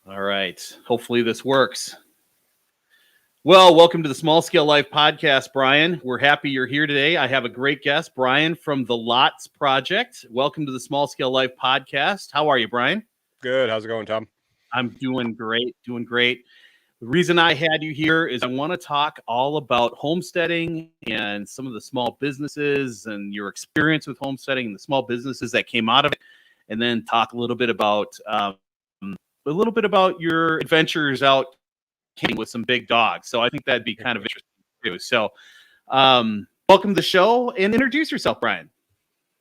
All right. Hopefully this works. Well, welcome to the Small Scale Life Podcast, Brian. We're happy you're here today. I have a great guest, Brian from the Lots Project. Welcome to the Small Scale Life Podcast. How are you, Brian? Good. How's it going, Tom? I'm doing great, The reason I had you here is I want to talk all about homesteading and some of the small businesses and your experience with homesteading and the small businesses that came out of it, and then talk a little bit about your adventures out camping with some big dogs. So I think that'd be kind of interesting too. So, welcome to the show and introduce yourself, Brian.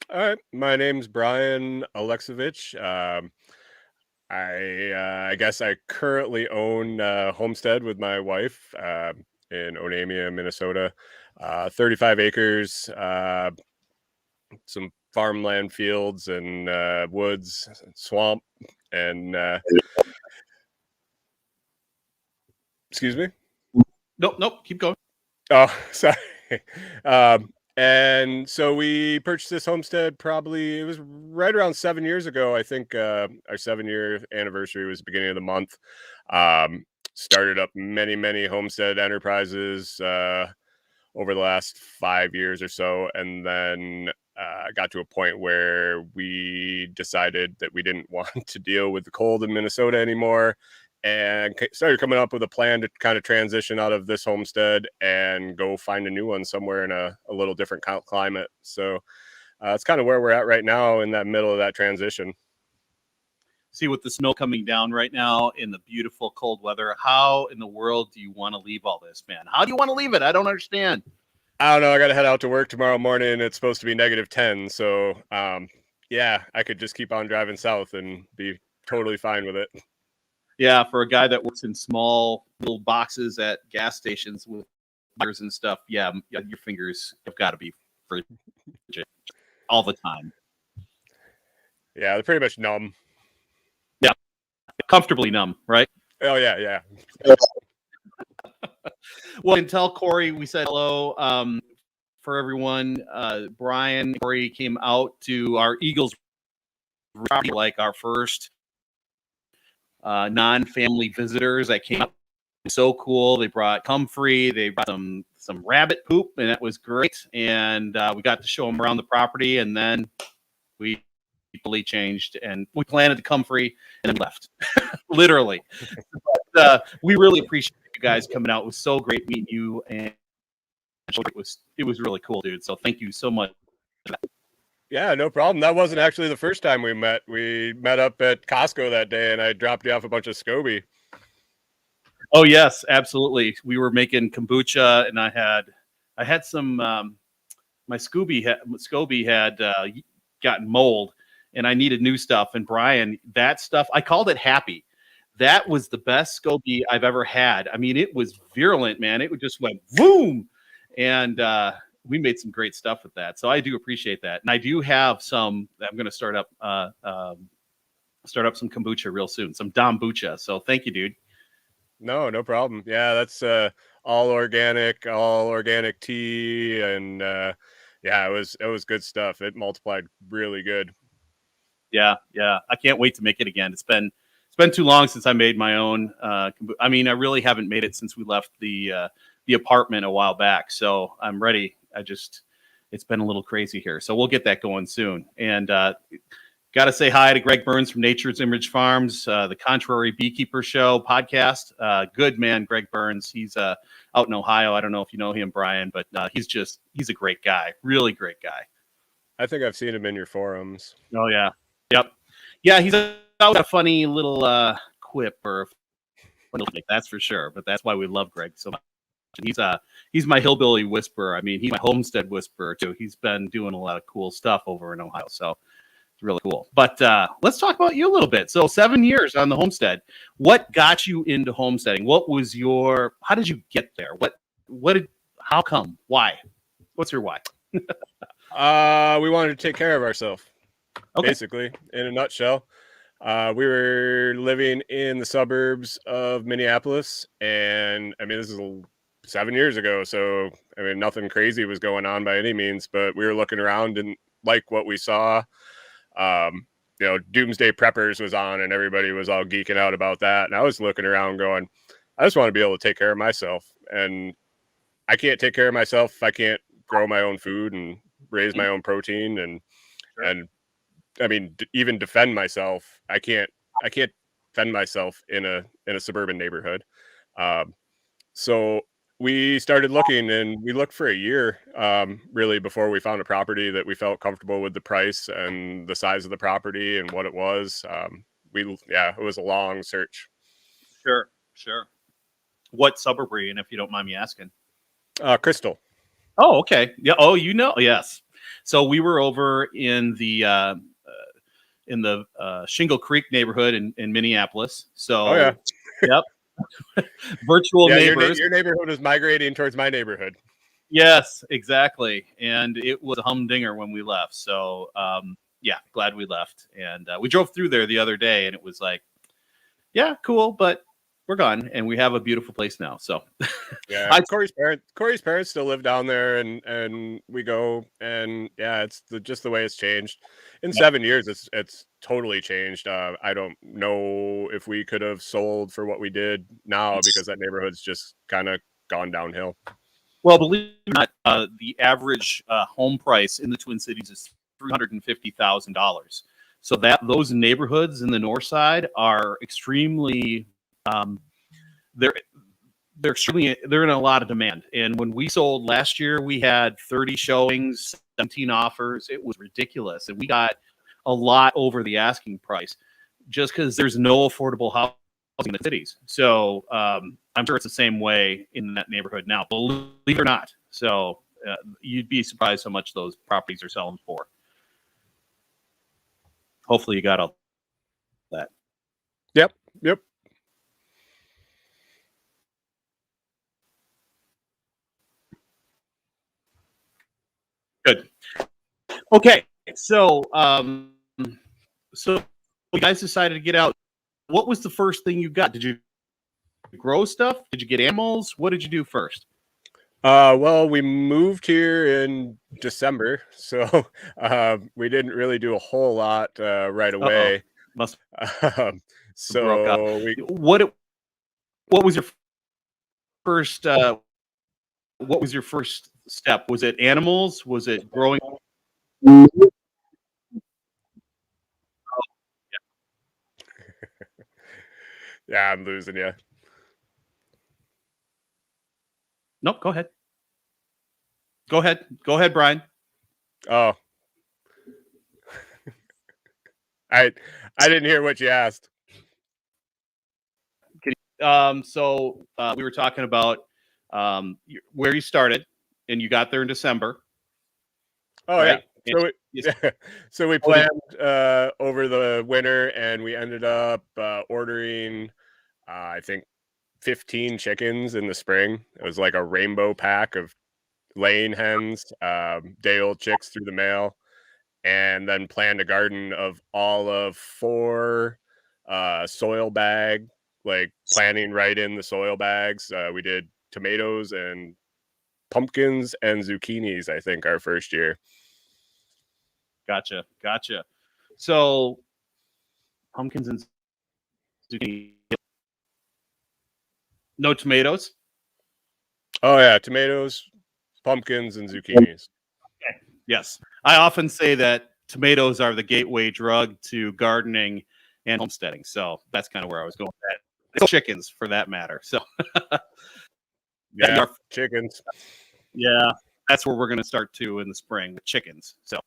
All right. My name's Brian Aleksivich. I guess I currently own Homestead with my wife in Onamia, Minnesota. 35 acres, some farmland fields and woods, swamp, and excuse me? Nope. Keep going. Oh, sorry. And so we purchased this homestead it was right around 7 years ago. I think our 7-year anniversary was the beginning of the month. Started up many homestead enterprises over the last 5 years or so. And then got to a point where we decided that we didn't want to deal with the cold in Minnesota anymore, and started coming up with a plan to kind of transition out of this homestead and go find a new one somewhere in a little different climate. So it's kind of where we're at right now, in that middle of that transition. See, with the snow coming down right now in the beautiful cold weather, how in the world do you want to leave all this, man? How do you want to leave it? I don't understand. I don't know. I got to head out to work tomorrow morning. It's supposed to be -10. So yeah, I could just keep on driving south and be totally fine with it. Yeah, for a guy that works in small little boxes at gas stations with wires and stuff, yeah, your fingers have got to be frigid all the time. Yeah, they're pretty much numb. Yeah, comfortably numb, right? Oh, yeah. Well, and tell Corey we said hello for everyone. Brian and Corey came out to our Eagles property, like our first non-family visitors that came up. So cool. They brought comfrey, they brought some rabbit poop, and that was great. And we got to show them around the property, and then we totally changed, and we planted the comfrey and then left. Literally. But we really appreciate you guys coming out. It was so great meeting you, and it was really cool, dude. So thank you so much for that. Yeah, no problem. That wasn't actually the first time we met. We met up at Costco that day, and I dropped you off a bunch of SCOBY. Oh yes, absolutely. We were making kombucha, and I had some. My SCOBY had gotten mold, and I needed new stuff. And Brian, that stuff, I called it Happy. That was the best SCOBY I've ever had. I mean, it was virulent, man. It just went boom, and we made some great stuff with that. So I do appreciate that. And I do have some, I'm going to start up some kombucha real soon, some Dambucha. So thank you, dude. No problem. Yeah, that's all organic tea. And yeah, it was good stuff. It multiplied really good. Yeah. I can't wait to make it again. It's been too long since I made my own. I mean, I really haven't made it since we left the apartment a while back. So I'm ready. It's been a little crazy here. So we'll get that going soon. And got to say hi to Greg Burns from Nature's Image Farms, the Contrary Beekeeper Show podcast. Good man, Greg Burns. He's out in Ohio. I don't know if you know him, Brian, but he's a great guy. Really great guy. I think I've seen him in your forums. Oh, yeah. Yep. Yeah, he's a funny little quip or that's for sure. But that's why we love Greg so much. He's my hillbilly whisperer. I mean, he's my homestead whisperer too. He's been doing a lot of cool stuff over in Ohio, so it's really cool. But let's talk about you a little bit. So 7 years on the homestead. What got you into homesteading? How did you get there? How come? Why? What's your why? We wanted to take care of ourselves, basically, in a nutshell. We were living in the suburbs of Minneapolis, and I mean, this is 7 years ago, so I mean, nothing crazy was going on by any means, but we were looking around and like what we saw. Doomsday Preppers was on and everybody was all geeking out about that. And I was looking around going, I just want to be able to take care of myself. And I can't take care of myself if I can't grow my own food and raise my own protein. And I mean, even defend myself. I can't defend myself in a suburban neighborhood. So we started looking, and we looked for a year, really, before we found a property that we felt comfortable with the price and the size of the property and what it was. It was a long search. Sure. What suburb were you in, if you don't mind me asking? Crystal. Oh, okay. Yeah. Oh, yes. So we were over in the Shingle Creek neighborhood in Minneapolis. So, oh yeah, yep. Virtual neighbors. Your neighborhood is migrating towards my neighborhood. Yes, exactly. And it was a humdinger when we left. So, glad we left. And we drove through there the other day, and it was like, yeah, cool, but we're gone, and we have a beautiful place now. So, yeah, Corey's parents still live down there, and we go, and yeah, it's just the way it's changed. In 7 years, it's totally changed. I don't know if we could have sold for what we did now, because that neighborhood's just kind of gone downhill. Well, believe it or not, the average home price in the Twin Cities is $350,000. So those neighborhoods in the north side are extremely they're in a lot of demand. And when we sold last year, we had 30 showings, 17 offers. It was ridiculous, and we got a lot over the asking price just because there's no affordable housing in the cities. So I'm sure it's the same way in that neighborhood now, believe it or not. So you'd be surprised how much those properties are selling for. Hopefully you got all that. Yep. Good. Okay. So you guys decided to get out. What was the first thing you got? Did you grow stuff? Did you get animals? What did you do first? Well, we moved here in December, so we didn't really do a whole lot right away. So what was your first what was your first step? Was it animals? Was it growing? Yeah, I'm losing you. No, go ahead. Go ahead, Brian. Oh, I didn't hear what you asked. So we were talking about where you started, and you got there in December. Oh, right? So we planned over the winter, and we ended up ordering, I think, 15 chickens in the spring. It was like a rainbow pack of laying hens, day-old chicks through the mail, and then planned a garden of all of 4 soil bag, like planting right in the soil bags. We did tomatoes and pumpkins and zucchinis, I think, our first year. Gotcha. So pumpkins and zucchini. No tomatoes? Oh yeah, tomatoes, pumpkins, and zucchinis. Okay. Yes. I often say that tomatoes are the gateway drug to gardening and homesteading. So that's kind of where I was going with that. Chickens, for that matter. So yeah, chickens. Yeah, that's where we're going to start to in the spring with chickens. So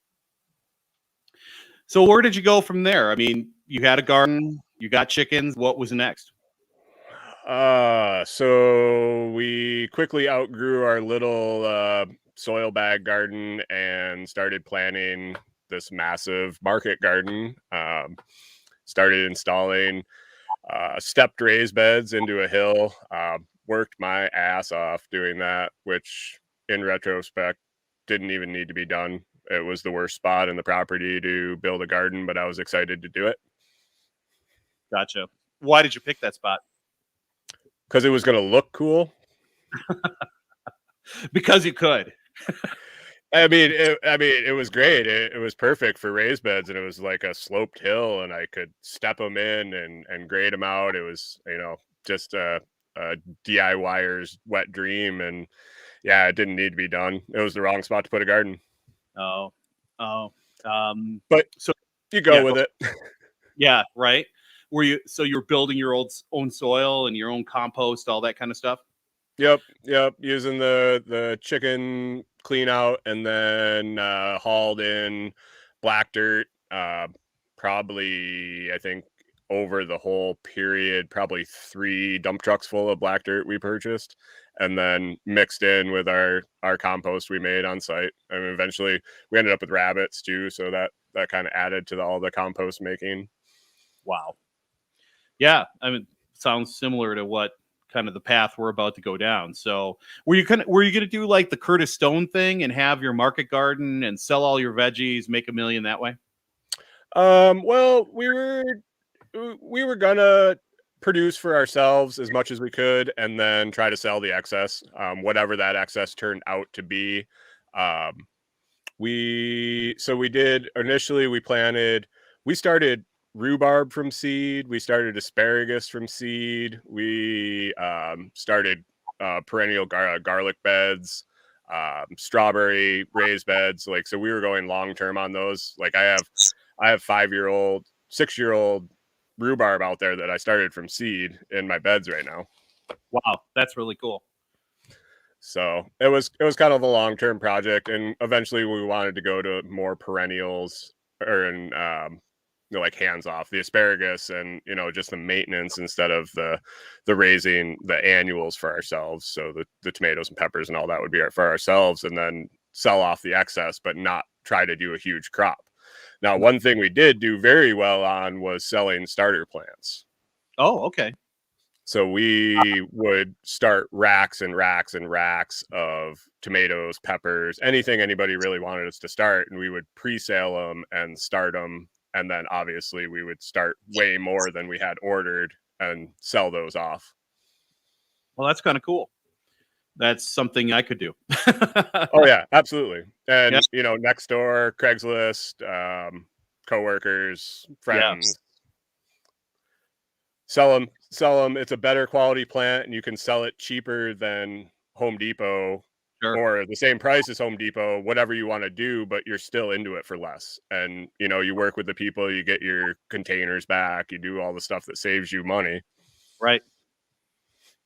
where did you go from there? I mean, you had a garden, you got chickens. What was next? So we quickly outgrew our little soil bag garden and started planning this massive market garden. Started installing stepped raised beds into a hill. Worked my ass off doing that, which in retrospect didn't even need to be done. It was the worst spot in the property to build a garden, but I was excited to do it. Gotcha. Why did you pick that spot? Because it was going to look cool. Because you could. it was great. It was perfect for raised beds, and it was like a sloped hill, and I could step them in and grade them out. It was, just a DIYer's wet dream, and yeah, it didn't need to be done. It was the wrong spot to put a garden, Oh, oh, but so you go yeah, with it. yeah, right. You're building your own soil and your own compost, all that kind of stuff? Yep, yep. Using the chicken clean out and then hauled in black dirt. Probably, I think over the whole period, probably 3 dump trucks full of black dirt we purchased, and then mixed in with our compost we made on site. I mean, eventually we ended up with rabbits too, so that kind of added to all the compost making. Wow. Yeah, I mean, sounds similar to what kind of the path we're about to go down. So, were you going to do like the Curtis Stone thing and have your market garden and sell all your veggies, make $1 million that way? Well, we were gonna produce for ourselves as much as we could and then try to sell the excess, whatever that excess turned out to be. Um, we did initially we started rhubarb from seed, we started asparagus from seed, we started perennial garlic beds, strawberry raised beds. Like, so we were going long term on those. Like, I have 5-year-old, 6-year-old rhubarb out there that I started from seed in my beds right now. Wow, that's really cool. So it was kind of a long-term project, and eventually we wanted to go to more perennials like hands off the asparagus and just the maintenance instead of the raising the annuals for ourselves. So the tomatoes and peppers and all that would be for ourselves, and then sell off the excess, but not try to do a huge crop. Now, one thing we did do very well on was selling starter plants. Oh, okay. So we would start racks and racks and racks of tomatoes, peppers, anything anybody really wanted us to start, and we would pre-sale them and start them. And then obviously we would start way more than we had ordered and sell those off. Well, that's kind of cool. That's something I could do. Oh yeah, absolutely. And Yeah. next door, Craigslist, coworkers, friends, sell them. It's a better quality plant, and you can sell it cheaper than Home Depot, Sure. or the same price as Home Depot, whatever you want to do, but you're still into it for less. And you work with the people, you get your containers back, you do all the stuff that saves you money. Right.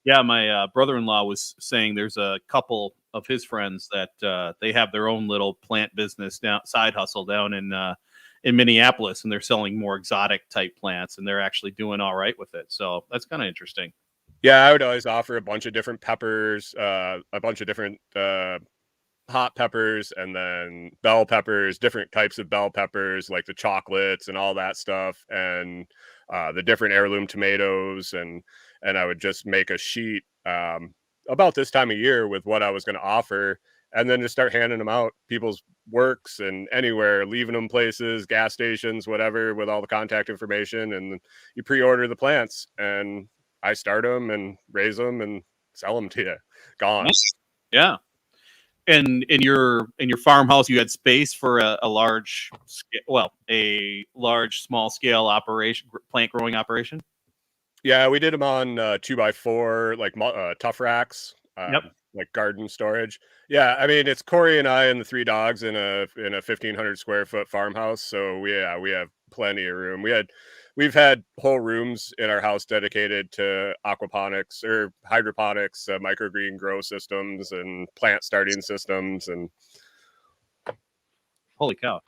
Yeah, my brother-in-law was saying there's a couple of his friends that they have their own little plant business side hustle down in Minneapolis, and they're selling more exotic type plants, and they're actually doing all right with it. So that's kind of interesting. Yeah, I would always offer a bunch of different peppers, a bunch of different hot peppers, and then bell peppers, different types of bell peppers, like the chocolates and all that stuff, and the different heirloom tomatoes, and I would just make a sheet about this time of year with what I was going to offer, and then just start handing them out people's works and anywhere, leaving them places, gas stations, whatever, with all the contact information, and you pre-order the plants, and I start them and raise them and sell them to you. Gone. Yeah. And in your farmhouse, you had space for a large, small scale operation, plant growing operation. Yeah, we did them on 2x4, like tough racks, Yep. like garden storage. Yeah, I mean, it's Corey and I and the 3 dogs in a 1,500 square foot farmhouse. So we have plenty of room. We've had whole rooms in our house dedicated to aquaponics or hydroponics, microgreen grow systems, and plant starting systems. And Holy cow!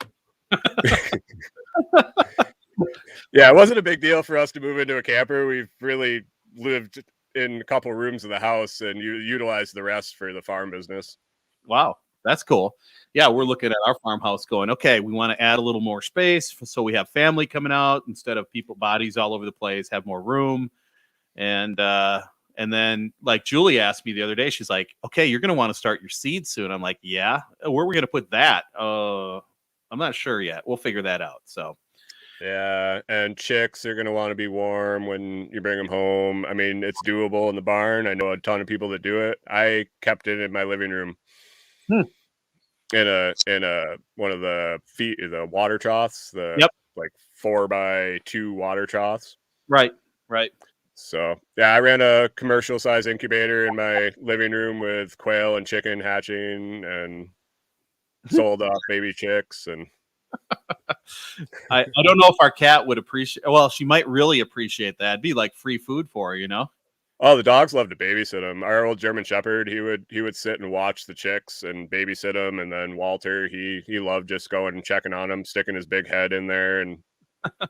yeah, it wasn't a big deal for us to move into a camper. We've really lived in a couple rooms of the house and you utilize the rest for the farm business. Wow, that's cool. Yeah, we're looking at our farmhouse going, okay, we want to add a little more space so we have family coming out instead of people bodies all over the place, have more room. And then like Julie asked me the other day, she's like, okay, you're going to want to start your seed soon. I'm like, yeah, where are we going to put that? I'm not sure yet. We'll figure that out. So yeah, and chicks are going to want to be warm when you bring them home. I mean, it's doable in the barn. I know a ton of people that do it. I kept it in my living room. in a one of the water troughs, the Yep. like 4x2 water troughs. Right. Right. So yeah, I ran a commercial size incubator in my living room with quail and chicken hatching and sold off baby chicks. And I don't know if our cat would appreciate. Well, she might really appreciate that. It'd be like free food for her, you know. oh, the dogs love to babysit them. Our old German Shepherd, he would sit and watch the chicks and babysit them. And then Walter, he loved just going and checking on them, sticking his big head in there and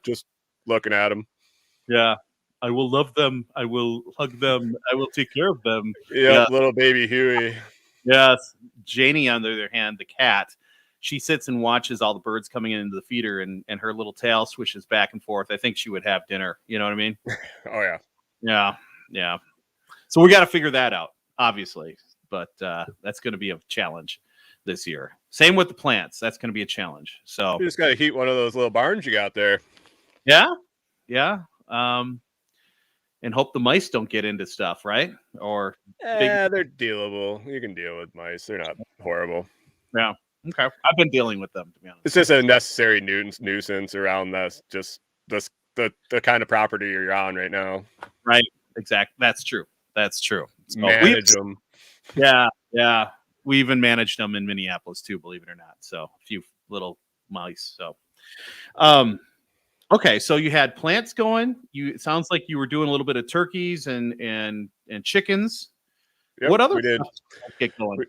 just looking at them. Yeah. I will love them. I will hug them. I will take care of them. Yep, Yeah. little baby Huey. Yes. Janie, on the other hand, the cat, she sits and watches all the birds coming into the feeder, and her little tail swishes back and forth. I think she would have dinner. You know what I mean? Oh yeah. Yeah. Yeah. So we got to figure that out, obviously. But that's going to be a challenge this year. Same with the plants. That's going to be a challenge. So You just got to heat one of those little barns you got there. yeah. Yeah. And hope the mice don't get into stuff, right? Or Yeah, they're dealable. You can deal with mice. They're not horrible. yeah. Okay. I've been dealing with them, to be honest. It's just a necessary nuisance around this, just the kind of property you're on right now. Right. Exactly. That's true. That's true. So Manage them. Yeah. Yeah. We even managed them in Minneapolis too, believe it or not. So a few little mice. So, okay. So you had plants going. It sounds like you were doing a little bit of turkeys and chickens. Yep, What other we did? stuff get going?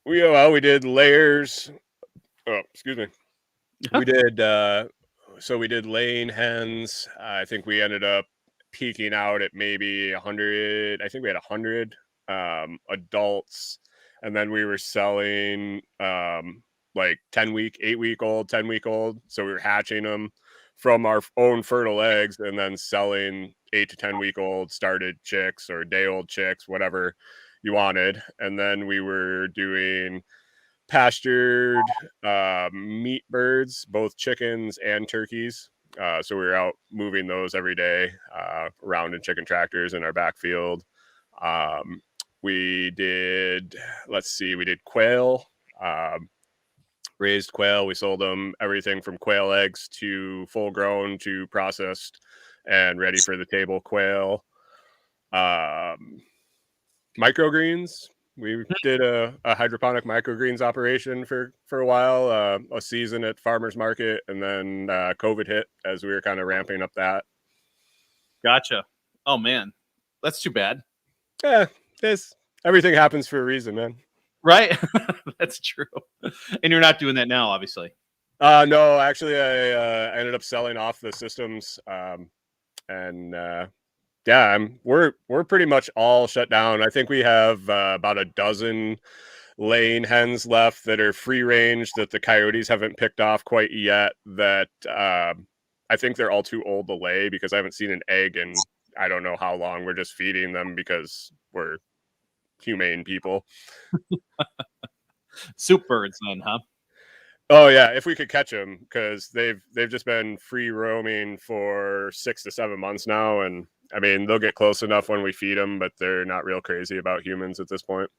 We did layers. Oh, excuse me. We did. So we did laying hens. I think we ended up peaking out at maybe 100. I think we had 100 adults, and then we were selling like 10-week, 8-week old, 10-week old. So we were hatching them from our own fertile eggs and then selling 8 to 10-week old started chicks or day old chicks, whatever you wanted. And then we were doing pastured meat birds, both chickens and turkeys. So we were out moving those every day around in chicken tractors in our backfield. We did, we did quail, raised quail. We sold them everything from quail eggs to full grown to processed and ready for the table quail. Microgreens. We did a hydroponic microgreens operation for a while, a season at farmers market, and then COVID hit as we were kind of ramping up that. Gotcha. Oh man, that's too bad. Yeah, everything happens for a reason, man. Right? That's true. And you're not doing that now, obviously. No, actually, I ended up selling off the systems, and yeah, we're pretty much all shut down. I think we have about a dozen laying hens left that are free range that the coyotes haven't picked off quite yet. That I think they're all too old to lay because I haven't seen an egg in I don't know how long. We're just feeding them because we're humane people. Soup birds, then, huh? Oh yeah, if we could catch them, because they've just been free roaming for 6 to 7 months now, and I mean they'll get close enough when we feed them, but they're not real crazy about humans at this point.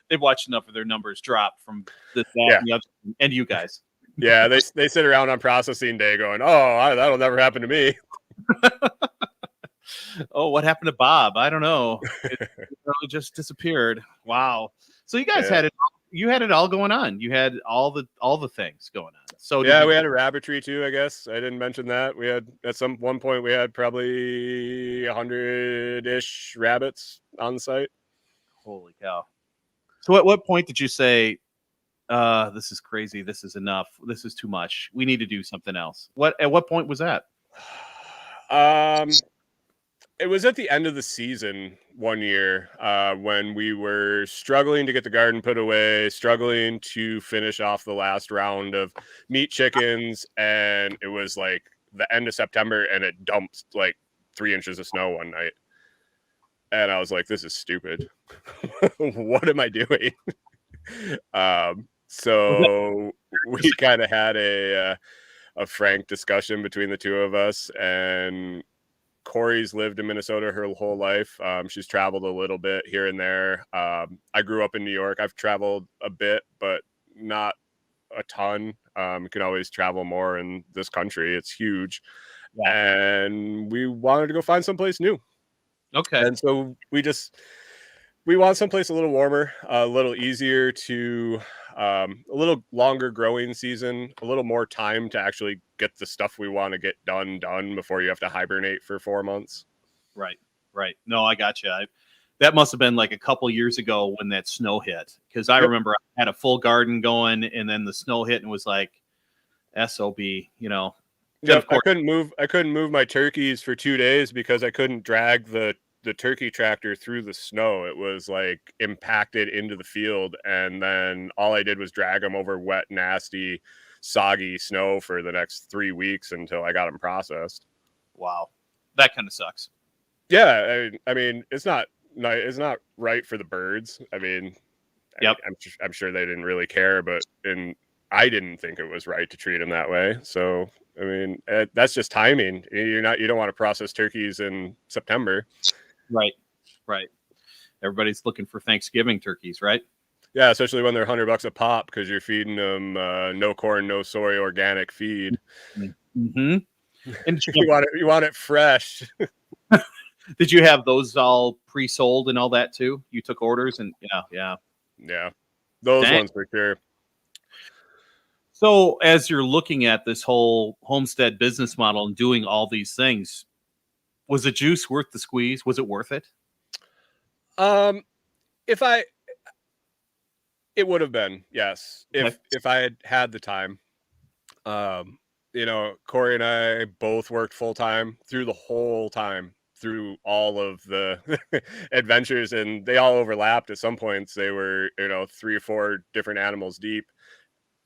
They've watched enough of their numbers drop from this, Yeah. and the other, and you guys. Yeah, they sit around on processing day going, "Oh, that'll never happen to me." Oh, what happened to Bob? I don't know. It really just disappeared. Wow. So you guys had it. You had it all going on. You had all the things going on. So yeah, we had a rabbitry too. I guess I didn't mention that. We had at one point we had probably 100-ish rabbits on site. Holy cow! So at what point did you say, "This is crazy. This is enough. This is too much. We need to do something else"? At what point was that? It was at the end of the season one year when we were struggling to get the garden put away, struggling to finish off the last round of meat chickens. And it was like the end of September and it dumped like 3 inches of snow one night. And I was like, this is stupid. What am I doing? So we kind of had a frank discussion between the two of us, and Corey's lived in Minnesota her whole life. She's traveled a little bit here and there. I grew up in New York. I've traveled a bit, but not a ton. You can always travel more in this country. It's huge. Yeah. And we wanted to go find someplace new. Okay. And so we want someplace a little warmer, a little easier to, a little longer growing season, a little more time to actually get the stuff we want to get done before you have to hibernate for 4 months. Right. Right. No, I got you. That must have been like a couple years ago when that snow hit, because I Yep. remember I had a full garden going, and then the snow hit and was like, SOB, you know. Then Yep, of course, I couldn't move my turkeys for 2 days because I couldn't drag the turkey tractor through the snow. It was like impacted into the field, and then all I did was drag them over wet, nasty, soggy snow for the next 3 weeks until I got them processed. wow, that kind of sucks. Yeah, I mean, it's not right for the birds. I mean, Yep. I'm sure they didn't really care, but I didn't think it was right to treat them that way. So, I mean, that's just timing. You don't want to process turkeys in September. Right. Right. Everybody's looking for Thanksgiving turkeys, right? Yeah, especially when they're $100 a pop because you're feeding them no corn, no soy, organic feed. Mm-hmm. And you want it fresh. did you have those all pre-sold and all that too? You took orders and yeah. Those Dang. ones for sure. So as you're looking at this whole homestead business model and doing all these things, was the juice worth the squeeze? Was it worth it? It would have been, yes, Okay. if I had the time. Corey and I both worked full time through the whole time, through all of the adventures, and they all overlapped. At some points, they were 3 or 4 different animals deep,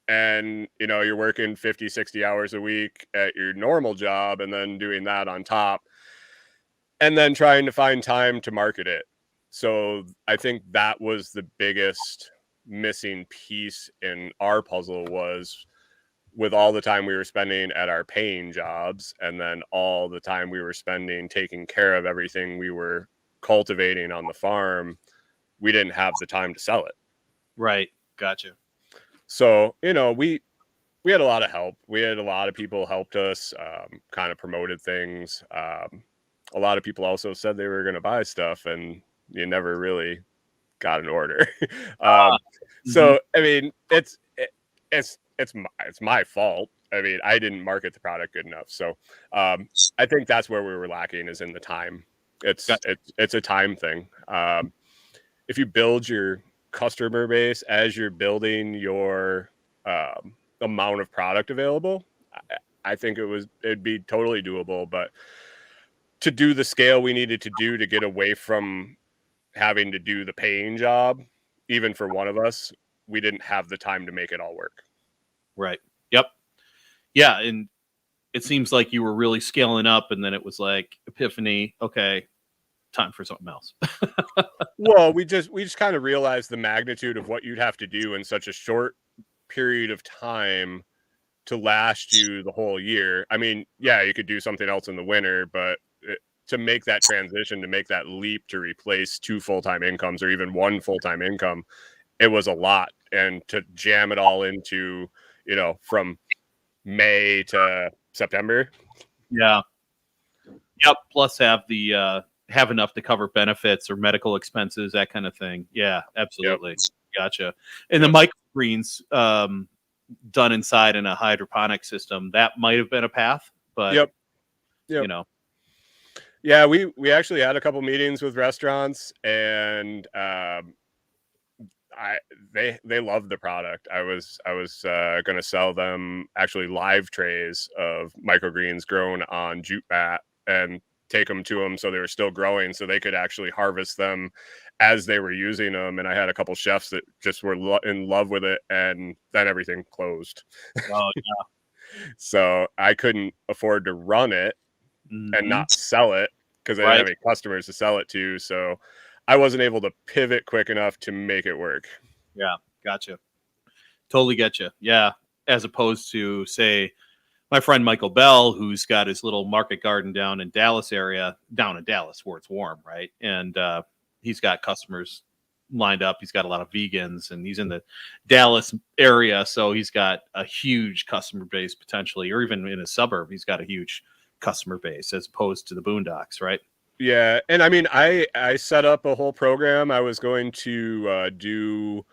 and you're working 50, 60 hours a week at your normal job, and then doing that on top, and then trying to find time to market it. So I think that was the biggest missing piece in our puzzle, was with all the time we were spending at our paying jobs and then all the time we were spending taking care of everything we were cultivating on the farm, we didn't have the time to sell it. Right. Gotcha. So, we had a lot of help. We had a lot of people helped us, kind of promoted things. A lot of people also said they were going to buy stuff, and you never really got an order. So, I mean, it's my fault. I mean, I didn't market the product good enough. So, I think that's where we were lacking, is in the time. It's a time thing. If you build your customer base as you're building your amount of product available, I think it'd be totally doable. But to do the scale we needed to do to get away from having to do the paying job, even for one of us, we didn't have the time to make it all work. Right. Yep. Yeah. And it seems like you were really scaling up, and then it was like epiphany. Okay, time for something else. Well, we just kind of realized the magnitude of what you'd have to do in such a short period of time to last you the whole year. I mean, yeah, you could do something else in the winter, but to make that transition, to make that leap to replace 2 full-time incomes or even 1 full-time income, it was a lot. And to jam it all into, from May to September. Yeah. Yep. Plus have enough to cover benefits or medical expenses, that kind of thing. Yeah, absolutely. Yep. Gotcha. And the microgreens done inside in a hydroponic system, that might have been a path, but yep. Yeah, we actually had a couple meetings with restaurants, and they loved the product. I was going to sell them actually live trays of microgreens grown on jute mat and take them to them so they were still growing, so they could actually harvest them as they were using them. And I had a couple chefs that just were in love with it, and then everything closed. Oh yeah. So I couldn't afford to run it and not sell it because I didn't have any customers to sell it to. So I wasn't able to pivot quick enough to make it work. Yeah. Gotcha. Totally get you. Yeah. As opposed to, say, my friend Michael Bell, who's got his little market garden down in Dallas where it's warm. Right. And he's got customers lined up. He's got a lot of vegans, and he's in the Dallas area, so he's got a huge customer base potentially, or even in a suburb, he's got a huge customer base as opposed to the boondocks, right? Yeah, and I mean, I set up a whole program. I was going to do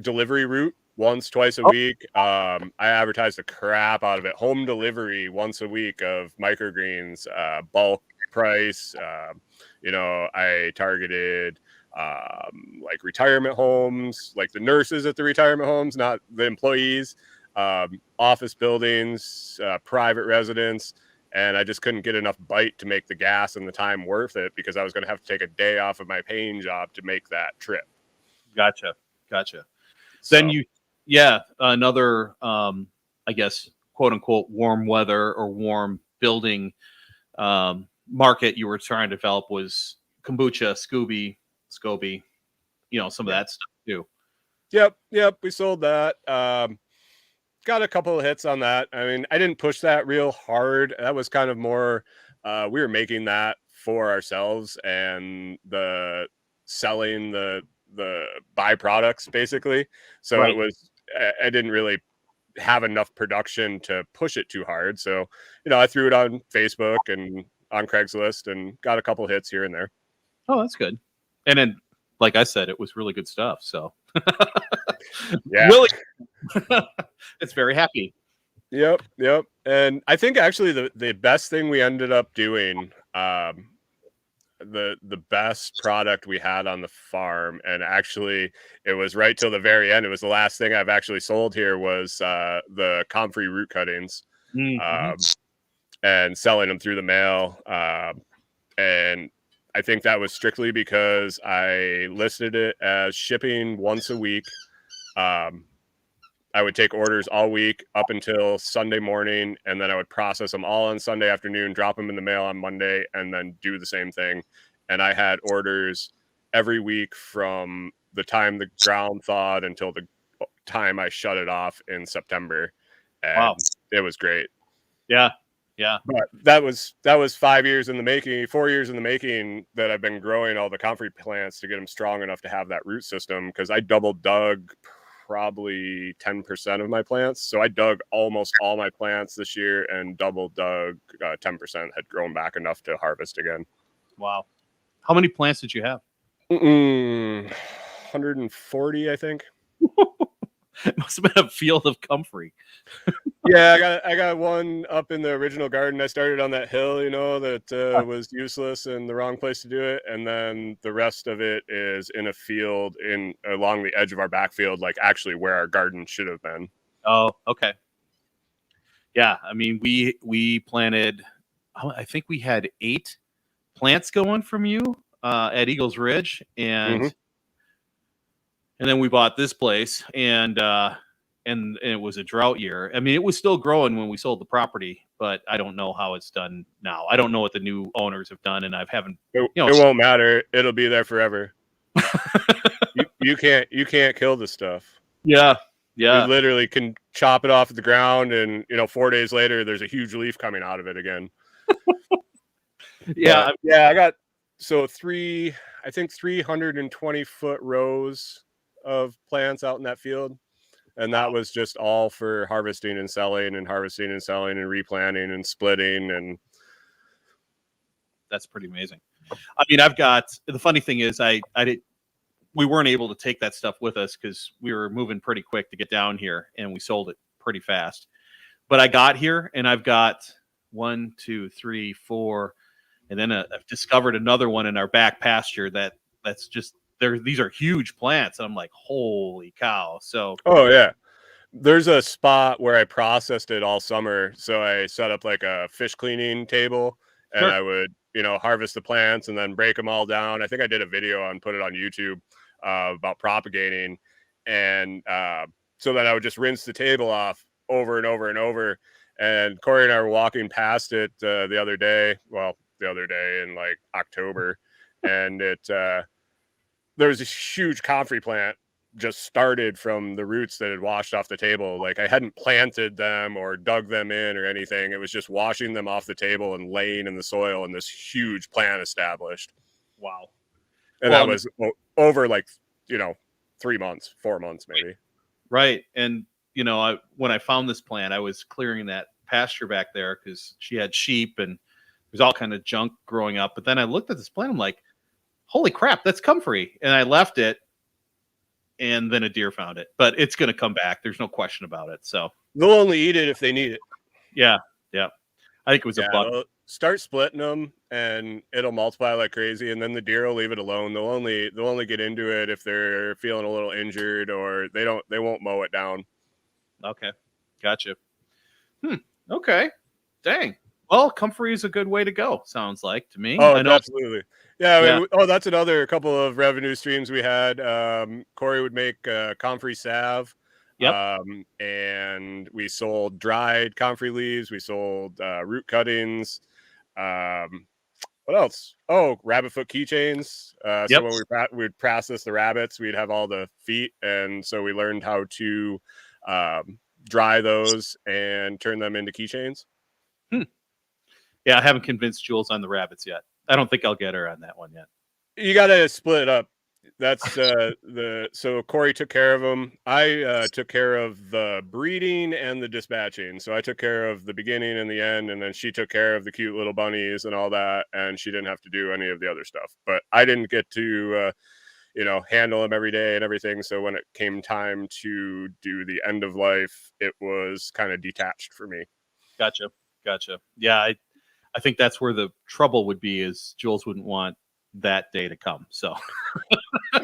delivery route once, twice a week. I advertised the crap out of it. Home delivery once a week of microgreens, bulk price. I targeted like retirement homes, like the nurses at the retirement homes, not the employees, office buildings, private residents. And I just couldn't get enough bite to make the gas and the time worth it, because I was going to have to take a day off of my paying job to make that trip. Gotcha. So, Then another, I guess, quote unquote, warm weather or warm building market you were trying to develop was kombucha, Scoby, some of that stuff too. Yep. We sold that. Got a couple of hits on that. I mean, I didn't push that real hard. That was kind of more, we were making that for ourselves and selling the byproducts basically. So Right. It was, I didn't really have enough production to push it too hard. So, I threw it on Facebook and on Craigslist and got a couple hits here and there. Oh, that's good. And then, like I said, it was really good stuff. So Yeah. Willie, it's very happy. Yep. And I think actually the best thing we ended up doing, the best product we had on the farm, and actually it was right till the very end, it was the last thing I've actually sold here, was the comfrey root cuttings, and selling them through the mail. And I think that was strictly because I listed it as shipping once a week. I would take orders all week up until Sunday morning, and then I would process them all on Sunday afternoon, drop them in the mail on Monday, and then do the same thing. And I had orders every week from the time the ground thawed until the time I shut it off in September. And Wow. It was great. Yeah. But that was 5 years in the making, 4 years in the making, that I've been growing all the comfrey plants to get them strong enough to have that root system, because I double dug probably 10% of my plants. So I dug almost all my plants this year and double dug 10% had grown back enough to harvest again. Wow. How many plants did you have? 140, I think. It must have been a field of comfrey. Yeah, I got one up in the original garden. I started on that hill, that was useless and the wrong place to do it. And then the rest of it is in a field along the edge of our backfield, like actually where our garden should have been. Oh, okay. Yeah, I mean, we planted, I think we had 8 plants going from you at Eagles Ridge, and then we bought this place, and it was a drought year. I mean, it was still growing when we sold the property, but I don't know how it's done now. I don't know what the new owners have done, and It won't matter. It'll be there forever. you can't kill the stuff. Yeah. You literally can chop it off the ground, and 4 days later, there's a huge leaf coming out of it again. Yeah. I got 320-foot rows of plants out in that field. And that was just all for harvesting and selling and replanting and splitting. And that's pretty amazing. I mean, the funny thing is we weren't able to take that stuff with us because we were moving pretty quick to get down here, and we sold it pretty fast. But I got here, and I've got 1, 2, 3, 4, and then I've discovered another one in our back pasture that's just there. These are huge plants, and I'm like, holy cow! So, oh yeah, there's a spot where I processed it all summer. So I set up like a fish cleaning table, and I would harvest the plants and then break them all down. I think I did a video and put it on YouTube about propagating, and so that I would just rinse the table off over and over and over. And Corey and I were walking past it the other day in like October, and there was this huge comfrey plant just started from the roots that had washed off the table. Like I hadn't planted them or dug them in or anything. It was just washing them off the table and laying in the soil, and this huge plant established. Wow. And that was over like, 3 months, 4 months, maybe. Right. And, when I found this plant, I was clearing that pasture back there because she had sheep and there's all kind of junk growing up. But then I looked at this plant. I'm like, holy crap, that's comfrey. And I left it. And then a deer found it. But it's going to come back. There's no question about it. So They'll only eat it if they need it. yeah. Yeah. I think it was a bug. They'll start splitting them and it'll multiply like crazy. And then the deer will leave it alone. They'll only get into it if they're feeling a little injured or they won't mow it down. Okay. Gotcha. Okay. Dang. Well, comfrey is a good way to go, sounds like to me. Oh, I know. absolutely. Yeah. That's another couple of revenue streams we had. Corey would make comfrey salve. Yep. And we sold dried comfrey leaves. We sold root cuttings. What else? Oh, rabbit foot keychains. So when we'd process the rabbits, we'd have all the feet. And so we learned how to dry those and turn them into keychains. Yeah, I haven't convinced Jules on the rabbits yet. I don't think I'll get her on that one yet. You got to split it up. That's so Corey took care of them. I took care of the breeding and the dispatching. So I took care of the beginning and the end, and then she took care of the cute little bunnies and all that. And she didn't have to do any of the other stuff, but I didn't get to, handle them every day and everything. So when it came time to do the end of life, it was kind of detached for me. Gotcha. Yeah. I think that's where the trouble would be is Jules wouldn't want that day to come. So,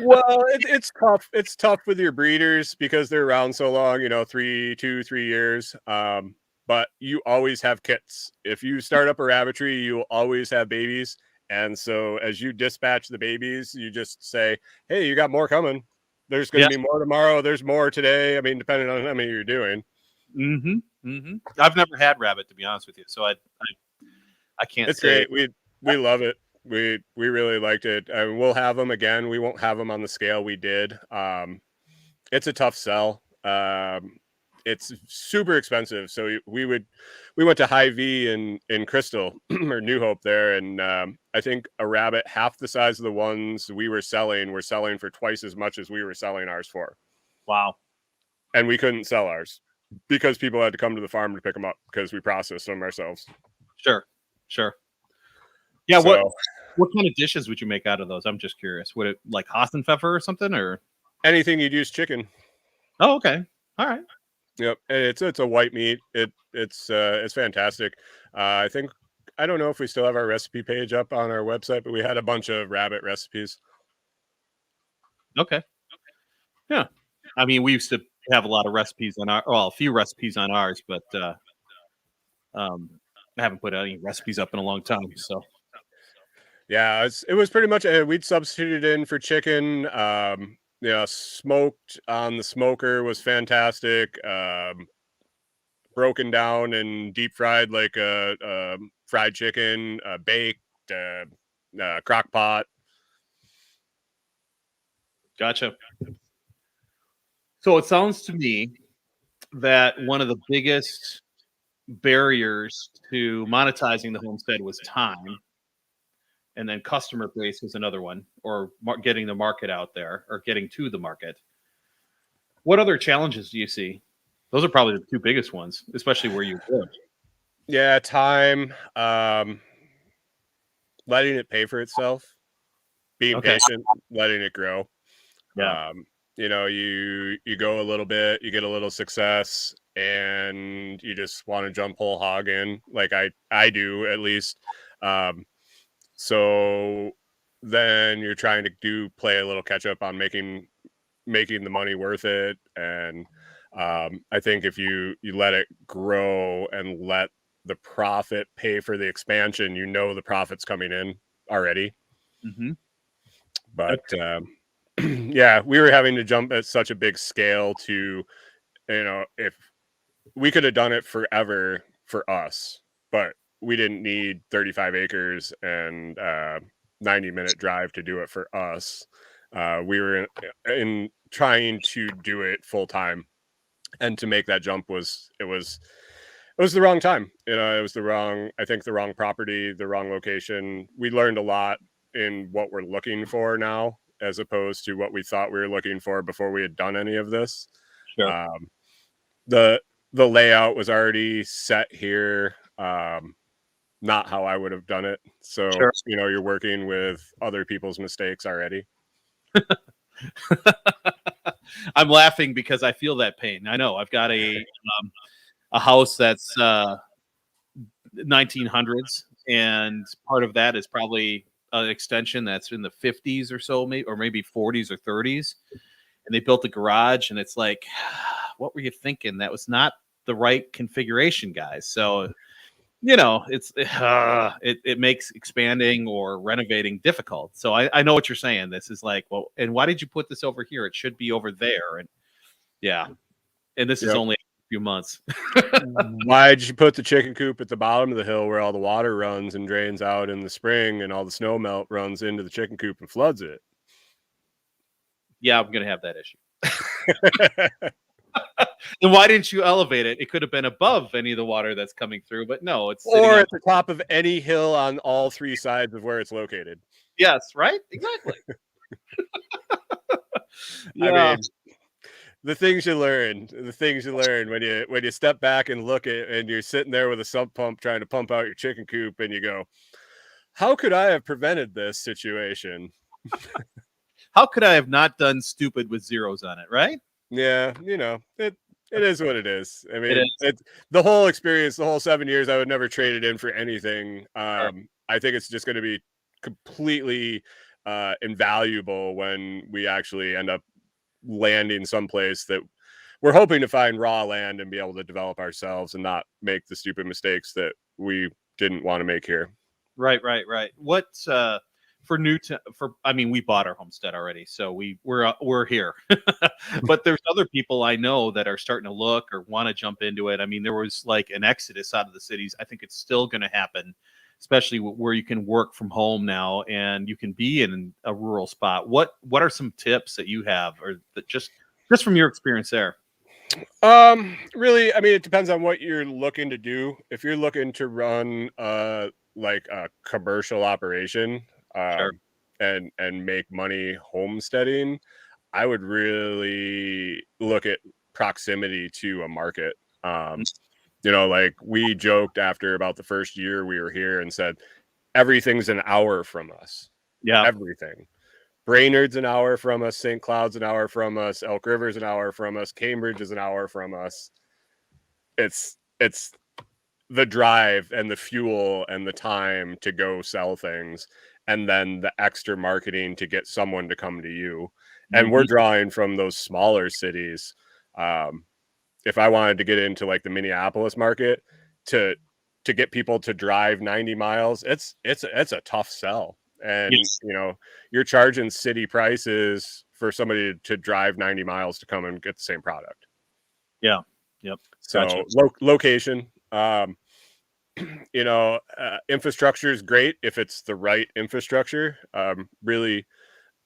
well, it's tough. It's tough with your breeders because they're around so long, 3 years. But you always have kits. If you start up a rabbitry, you'll always have babies. And so as you dispatch the babies, you just say, hey, you got more coming. There's going to be more tomorrow. There's more today. I mean, depending on how many you're doing. I've never had rabbit, to be honest with you. So I can't it's say. Great. We love it. We really liked it. We'll have them again. We won't have them on the scale we did. It's a tough sell. It's super expensive. So we went to Hy-Vee in Crystal or New Hope there, and I think a rabbit half the size of the ones we were selling for twice as much as we were selling ours for. Wow. And we couldn't sell ours because people had to come to the farm to pick them up because we processed them ourselves. Sure. Yeah. So, what kind of dishes would you make out of those? I'm just curious. Would it like Hassenpfeffer or something, or anything you'd use chicken? Oh, okay. All right. Yep. It's a white meat. It's fantastic. I don't know if we still have our recipe page up on our website, but we had a bunch of rabbit recipes. Okay. Yeah. I mean, we used to have a lot of recipes on a few recipes on ours, but I haven't put any recipes up in a long time. So, yeah, it was pretty much we'd substituted in for chicken. Smoked on the smoker was fantastic. Broken down and deep fried like a fried chicken, baked, crock pot. Gotcha. So it sounds to me that one of the biggest barriers to monetizing the homestead was time, and then customer base was another one, or getting the market out there or getting to the market. What other challenges do you see? Those are probably the two biggest ones, especially where you live. Yeah, time, letting it pay for itself, being patient, letting it grow. Yeah. You go a little bit, you get a little success, and you just want to jump whole hog in, like I do at least. So then you're trying to play a little catch up on making the money worth it. And I think if you let it grow and let the profit pay for the expansion, the profit's coming in already. Mm-hmm. But yeah, we were having to jump at such a big scale to, if we could have done it forever for us, but we didn't need 35 acres and 90-minute drive to do it for us. We were in trying to do it full time, and to make that jump was the wrong time. It was the wrong property, the wrong location. We learned a lot in what we're looking for now. as opposed to what we thought we were looking for before we had done any of this. Sure. The layout was already set here. Not how I would have done it. So, Sure. you're working with other people's mistakes already. I'm laughing because I feel that pain. I know I've got a house that's 1900s, and part of that is probably an extension that's in the 50s or so, maybe 40s or 30s. And they built a garage, and it's like, what were you thinking? That was not the right configuration, guys. So, it makes expanding or renovating difficult. So I know what you're saying. This is like, well, and why did you put this over here? It should be over there. And yeah, and this is only a few months. Why did you put the chicken coop at the bottom of the hill where all the water runs and drains out in the spring, and all the snow melt runs into the chicken coop and floods it? Yeah, I'm gonna have that issue. Then why didn't you elevate it? It could have been above any of the water that's coming through, but no, it's or at the top of any hill on all three sides of where it's located. Yes, right? Exactly. Yeah. I mean, the things you learn when you step back and look at, and you're sitting there with a sump pump trying to pump out your chicken coop, and you go, how could I have prevented this situation? How could I have not done stupid with zeros on it, right? Yeah, it is what it is. I mean, it's the whole experience, the whole 7 years, I would never trade it in for anything. I think it's just going to be completely invaluable when we actually end up landing someplace that we're hoping to find raw land and be able to develop ourselves and not make the stupid mistakes that we didn't want to make here. Right. What we bought our homestead already, so we're here. But there's other people I know that are starting to look or want to jump into it. I mean, there was like an exodus out of the cities. I think it's still going to happen, especially where you can work from home now and you can be in a rural spot. What are some tips that you have, or that just from your experience there? Really, I mean, it depends on what you're looking to do. If you're looking to run like a commercial operation, Sure. and make money homesteading, I would really look at proximity to a market. Like we joked after about the first year we were here and said, everything's an hour from us. Yeah. Everything. Brainerd's an hour from us. St. Cloud's an hour from us. Elk River's an hour from us. Cambridge is an hour from us. It's the drive and the fuel and the time to go sell things, and then the extra marketing to get someone to come to you. And we're drawing from those smaller cities. If I wanted to get into like the Minneapolis market to get people to drive 90 miles, it's a tough sell. And you're charging city prices for somebody to drive 90 miles to come and get the same product. Yeah. Yep. So Gotcha. Location, infrastructure is great if it's the right infrastructure. Really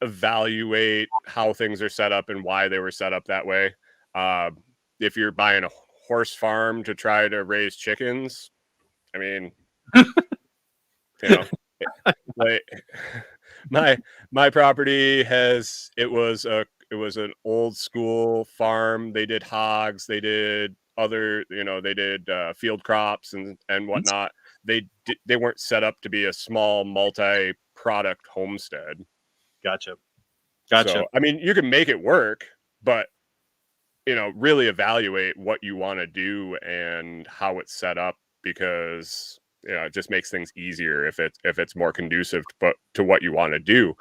evaluate how things are set up and why they were set up that way. If you're buying a horse farm to try to raise chickens, I mean, like my property it was an old school farm. They did hogs, they did other, they did field crops and whatnot. They weren't set up to be a small multi-product homestead. Gotcha. So, I mean, you can make it work, but really evaluate what you want to do and how it's set up, because it just makes things easier if it's more conducive to what you want to do.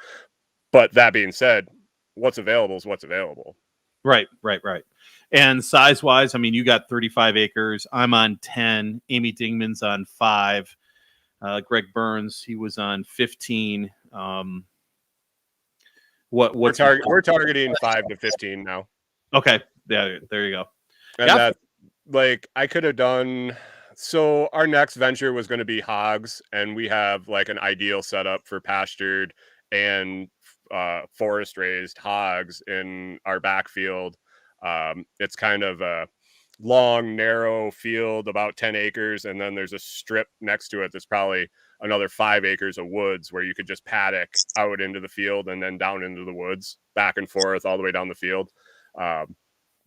But that being said, what's available is what's available. Right. And size wise, I mean, you got 35 acres. I'm on 10. Amy Dingman's on 5. Greg Burns, he was on 15. We're targeting 5 to 15 now. Okay. Yeah, there you go. And that, like, I could have done. So our next venture was going to be hogs, and we have like an ideal setup for pastured and forest raised hogs in our backfield. It's kind of a long, narrow field, about 10 acres, and then there's a strip next to it that's probably another 5 acres of woods where you could just paddock out into the field and then down into the woods, back and forth all the way down the field.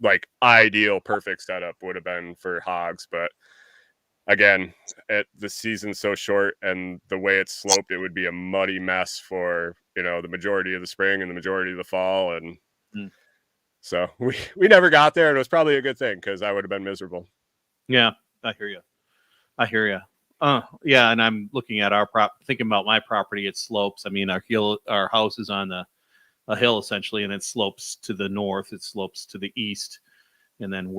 Like ideal, perfect setup would have been for hogs, but again, the season's so short and the way it's sloped, it would be a muddy mess for, the majority of the spring and the majority of the fall. And so we never got there, and it was probably a good thing because I would have been miserable. Yeah, I hear you. Yeah, and I'm looking at thinking about my property. It slopes. I mean, our house is on a hill essentially, and it slopes to the north. It slopes to the east, and then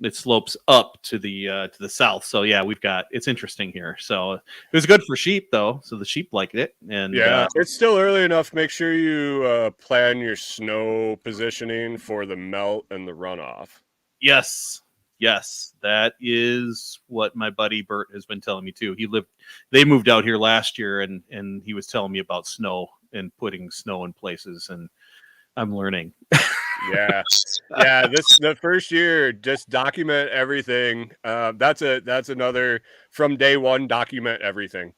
it slopes up to the south. So yeah, it's interesting here. So it was good for sheep though. So the sheep liked it. And yeah, it's still early enough. Make sure you plan your snow positioning for the melt and the runoff. Yes, that is what my buddy Bert has been telling me too. They moved out here last year, and he was telling me about snow and putting snow in places, and I'm learning. Yeah. The first year, just document everything. That's another, from day one, document everything.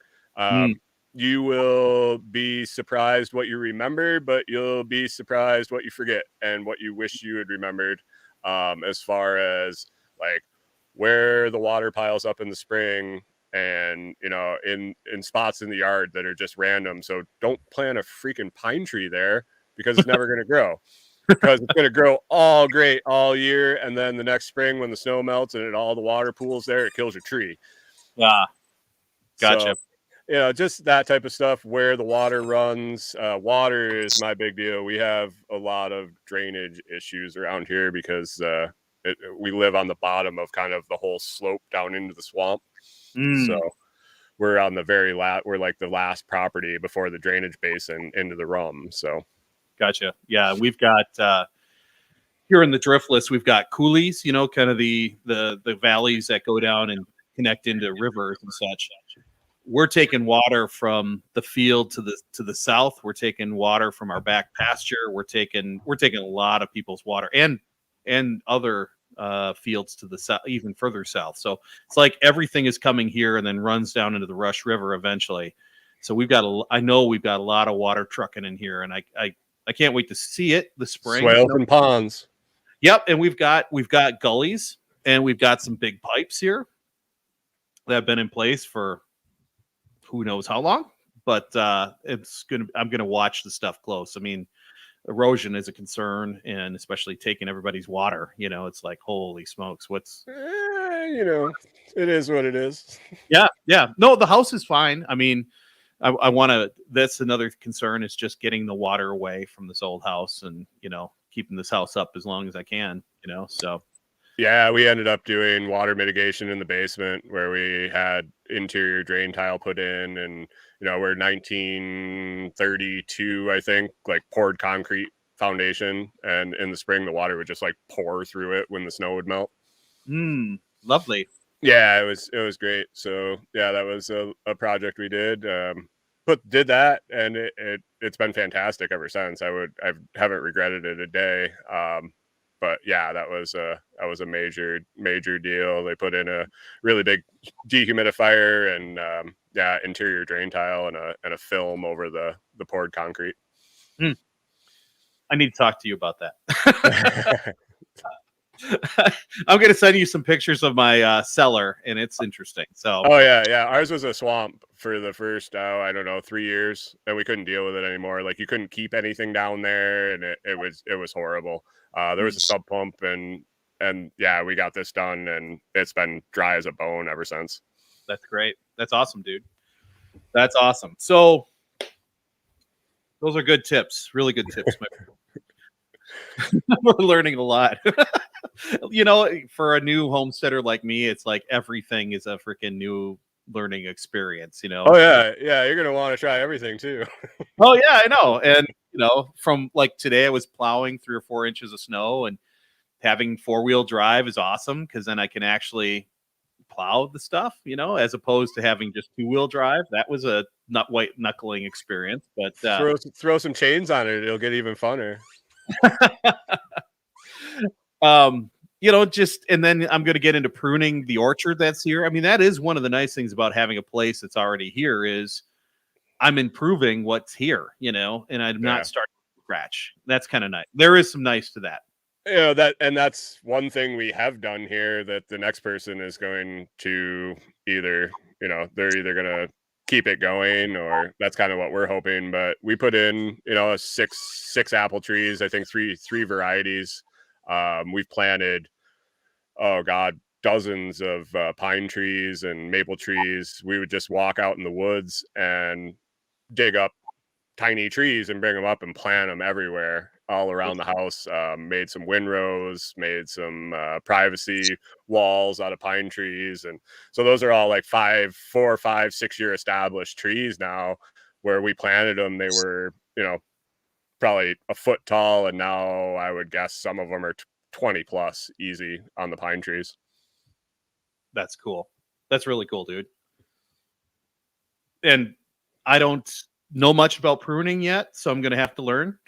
You will be surprised what you remember, but you'll be surprised what you forget and what you wish you had remembered. As far as like where the water piles up in the spring, and in spots in the yard that are just random. So don't plant a freaking pine tree there, because it's never going to grow. Because it's going to grow all great all year, and then the next spring when the snow melts and all the water pools there, it kills your tree. Yeah, gotcha. So, just that type of stuff, where the water runs. Water is my big deal. We have a lot of drainage issues around here because we live on the bottom of kind of the whole slope down into the swamp. So we're on the we're like the last property before the drainage basin into the Rum. So gotcha. Yeah, we've got here in the Driftless, we've got coulees, kind of the valleys that go down and connect into rivers and such. We're taking water from the field to the south. We're taking water from our back pasture. We're taking a lot of people's water and other fields to the south, even further south. So it's like everything is coming here and then runs down into the Rush River eventually. So I know we've got a lot of water trucking in here, and I can't wait to see it this spring. Swales and ponds. Yep, and we've got gullies, and we've got some big pipes here that have been in place for who knows how long. But I'm gonna watch the stuff close. I mean, erosion is a concern, and especially taking everybody's water. It's like, holy smokes, it is what it is. Yeah. No, the house is fine. I mean, I want to. That's another concern, is just getting the water away from this old house, and keeping this house up as long as I can. So. Yeah, we ended up doing water mitigation in the basement, where we had interior drain tile put in, and we're 1932, I think, like poured concrete foundation, and in the spring the water would just like pour through it when the snow would melt. Lovely. Yeah, it was great. So yeah, that was a project we did. Did that, and it's been fantastic ever since. I haven't regretted it a day. But yeah, that was a major deal. They put in a really big dehumidifier and interior drain tile and a film over the poured concrete. I need to talk to you about that. I'm going to send you some pictures of my cellar, and it's interesting. So. Oh yeah. Ours was a swamp for the first 3 years, and we couldn't deal with it anymore. Like, you couldn't keep anything down there, and it was horrible. There was a sub pump, and yeah, we got this done, and it's been dry as a bone ever since. That's great. That's awesome, dude. That's awesome. So those are good tips. Really good tips. We're learning a lot. For a new homesteader like me, it's like everything is a freaking new learning experience. Oh yeah. You're gonna want to try everything too. Oh yeah, I know. And from like today, I was plowing 3 or 4 inches of snow, and having 4-wheel drive is awesome, because then I can actually plow the stuff, as opposed to having just 2-wheel drive. That was a white knuckling experience. But throw some chains on it; it'll get even funner. just, and then I'm going to get into pruning the orchard that's here. I mean, that is one of the nice things about having a place that's already here is I'm improving what's here, and I'm not starting from scratch. That's kind of nice. There is some nice to that. That's one thing we have done here that the next person is going to either, they're either going to keep it going, or that's kind of what we're hoping. But we put in, six apple trees, I think three varieties. We've planted, oh God, dozens of pine trees and maple trees. We would just walk out in the woods and dig up tiny trees and bring them up and plant them everywhere all around the house. Made some windrows, made some privacy walls out of pine trees. And so those are all like 4, 5, 6 year established trees now. Where we planted them, they were, probably a foot tall. And now I would guess some of them are 20 plus easy on the pine trees. That's cool. That's really cool, dude. And I don't know much about pruning yet, so I'm going to have to learn.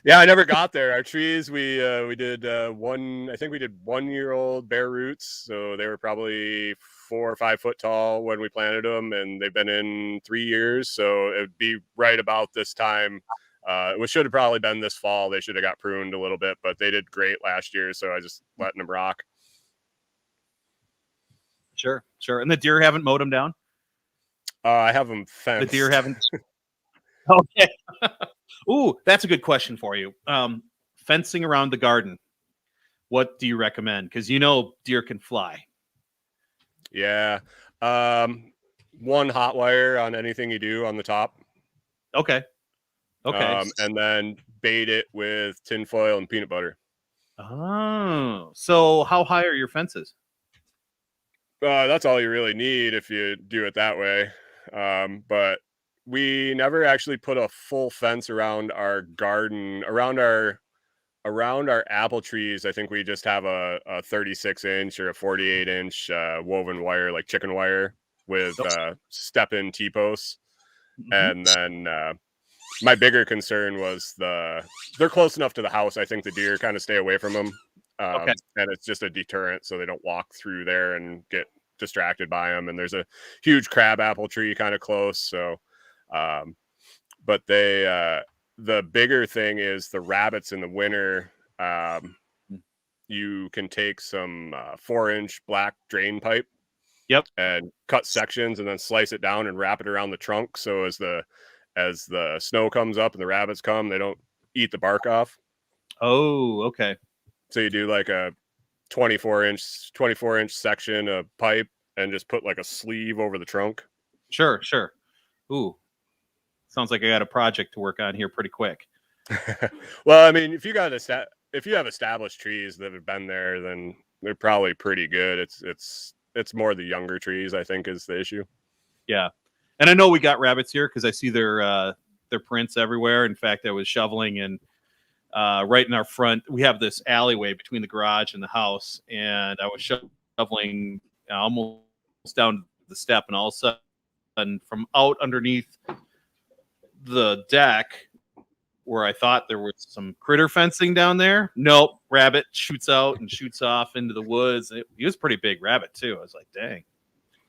Yeah, I never got there. Our trees, we did I think we did 1-year-old bare roots. So they were probably 4 or 5 foot tall when we planted them, and they've been in 3 years. So it'd be right about this time. It should have probably been this fall. They should have got pruned a little bit, but they did great last year. So I just letting them rock. Sure. And the deer haven't mowed them down? I have them fenced. The deer haven't. Okay. Ooh, that's a good question for you. Fencing around the garden. What do you recommend? Because deer can fly. Yeah. One hot wire on anything you do on the top. Okay. And then bait it with tinfoil and peanut butter. Oh, so how high are your fences? That's all you really need if you do it that way. But we never actually put a full fence around our garden, around our apple trees. I think we just have a 36-inch or a 48-inch woven wire, like chicken wire, with step-in T-posts. Mm-hmm. And then my bigger concern was they're close enough to the house. I think the deer kind of stay away from them. And it's just a deterrent, so they don't walk through there and get distracted by them. And there's a huge crab apple tree kind of close. So, but the bigger thing is the rabbits in the winter. You can take some 4-inch black drain pipe. Yep. And cut sections and then slice it down and wrap it around the trunk. So as the snow comes up and the rabbits come, they don't eat the bark off. Oh, okay. So you do like a 24-inch section of pipe and just put like a sleeve over the trunk. Sure. Ooh, sounds like I got a project to work on here pretty quick. Well, I mean, if you have established trees that have been there, then they're probably pretty good. It's more the younger trees, I think, is the issue. Yeah. And I know we got rabbits here because I see their prints everywhere. In fact, I was shoveling and right in our front, we have this alleyway between the garage and the house, and I was shoveling almost down the step, and all of a sudden, from out underneath the deck, where I thought there was some critter fencing down there, nope, rabbit shoots out and shoots off into the woods. He was a pretty big rabbit too. I was like, dang.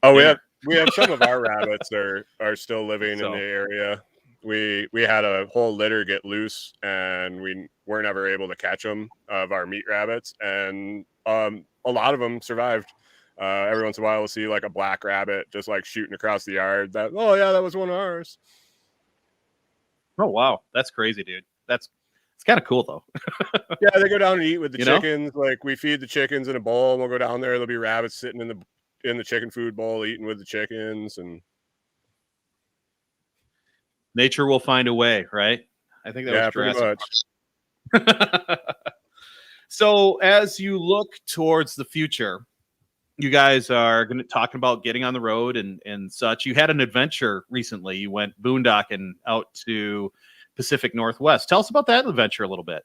Oh, we have some of our rabbits are still living in the area. We had a whole litter get loose, and we were never able to catch them, of our meat rabbits, and a lot of them survived. Every once in a while, we'll see like a black rabbit just like shooting across the yard. That was one of ours. Oh wow, that's crazy, dude. It's kind of cool though. Yeah, they go down and eat with the chickens. Like we feed the chickens in a bowl, and we'll go down there. There'll be rabbits sitting in the chicken food bowl eating with the chickens, and nature will find a way, right? I think that was Jurassic pretty much. So as you look towards the future, you guys are going to talk about getting on the road and such. You had an adventure recently. You went boondocking out to Pacific Northwest. Tell us about that adventure a little bit.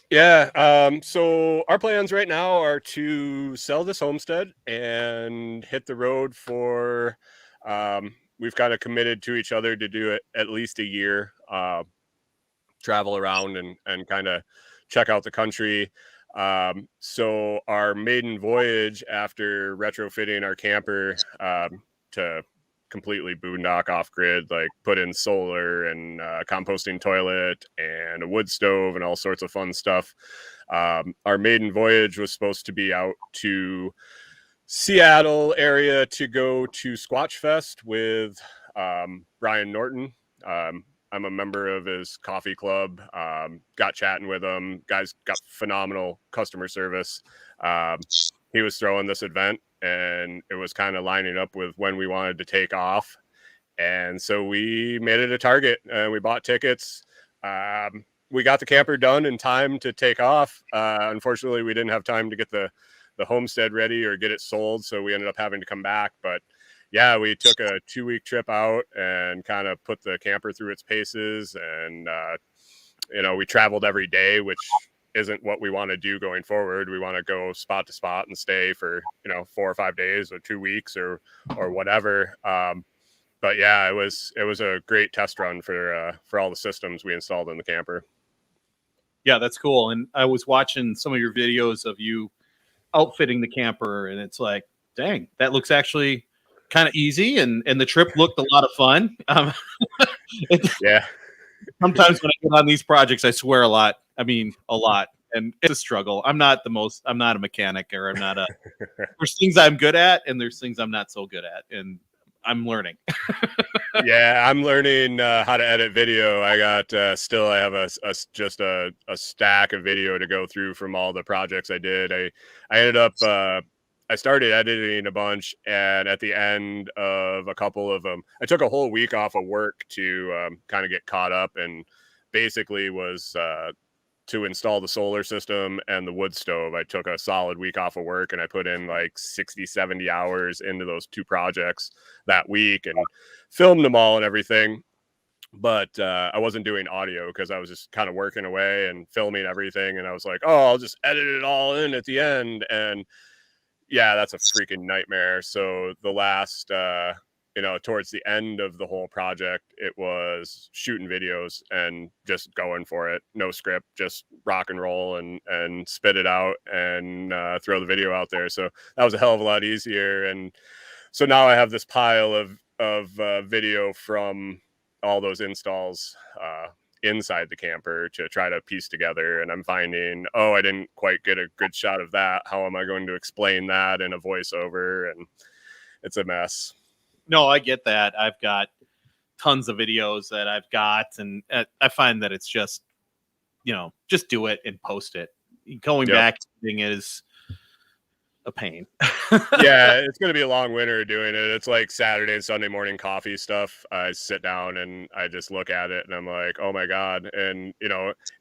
Yeah. So our plans right now are to sell this homestead and hit the road for, we've kind of committed to each other to do it at least a year, travel around and kind of check out the country. So our maiden voyage after retrofitting our camper to completely boondock off grid, like put in solar and composting toilet and a wood stove and all sorts of fun stuff. Our maiden voyage was supposed to be out to Seattle area to go to Squatch Fest with Brian Norton. I'm a member of his coffee club. Got chatting with him. Guy's got phenomenal customer service. He was throwing this event, and it was kind of lining up with when we wanted to take off. And so we made it a target, and we bought tickets. We got the camper done in time to take off. Unfortunately, we didn't have time to get the homestead ready or get it sold, so we ended up having to come back. But yeah, we took a 2-week trip out and kind of put the camper through its paces, and we traveled every day, which isn't what we want to do going forward. We want to go spot to spot and stay for 4 or 5 days or 2 weeks or whatever. But yeah, it was a great test run for all the systems we installed in the camper. Yeah, that's cool. And I was watching some of your videos of you outfitting the camper, and it's like, dang, that looks actually kind of easy, and the trip looked a lot of fun. Yeah. Sometimes when I get on these projects, I swear a lot. I mean, a lot, and it's a struggle. I'm not a mechanic, or I'm not there's things I'm good at, and there's things I'm not so good at, and I'm learning. Yeah, I'm learning how to edit video. I got I have a stack of video to go through from all the projects I did. I ended up I started editing a bunch, and at the end of a couple of them, I took a whole week off of work to kind of get caught up, and basically was to install the solar system and the wood stove. I took a solid week off of work, and I put in like 60, 70 hours into those 2 projects that week and filmed them all and everything. But I wasn't doing audio because I was just kind of working away and filming everything. And I was like, oh, I'll just edit it all in at the end. And yeah, that's a freaking nightmare. So the last, towards the end of the whole project, it was shooting videos and just going for it. No script, just rock and roll and spit it out and throw the video out there. So that was a hell of a lot easier. And so now I have this pile of video from all those installs inside the camper to try to piece together. And I'm finding, I didn't quite get a good shot of that. How am I going to explain that in a voiceover? And it's a mess. No, I get that. I've got tons of videos that I've got, and I find that it's just do it and post it. Going back to thing is a pain. Yeah, it's going to be a long winter doing it. It's like Saturday and Sunday morning coffee stuff. I sit down and I just look at it, and I'm like, oh my God. And,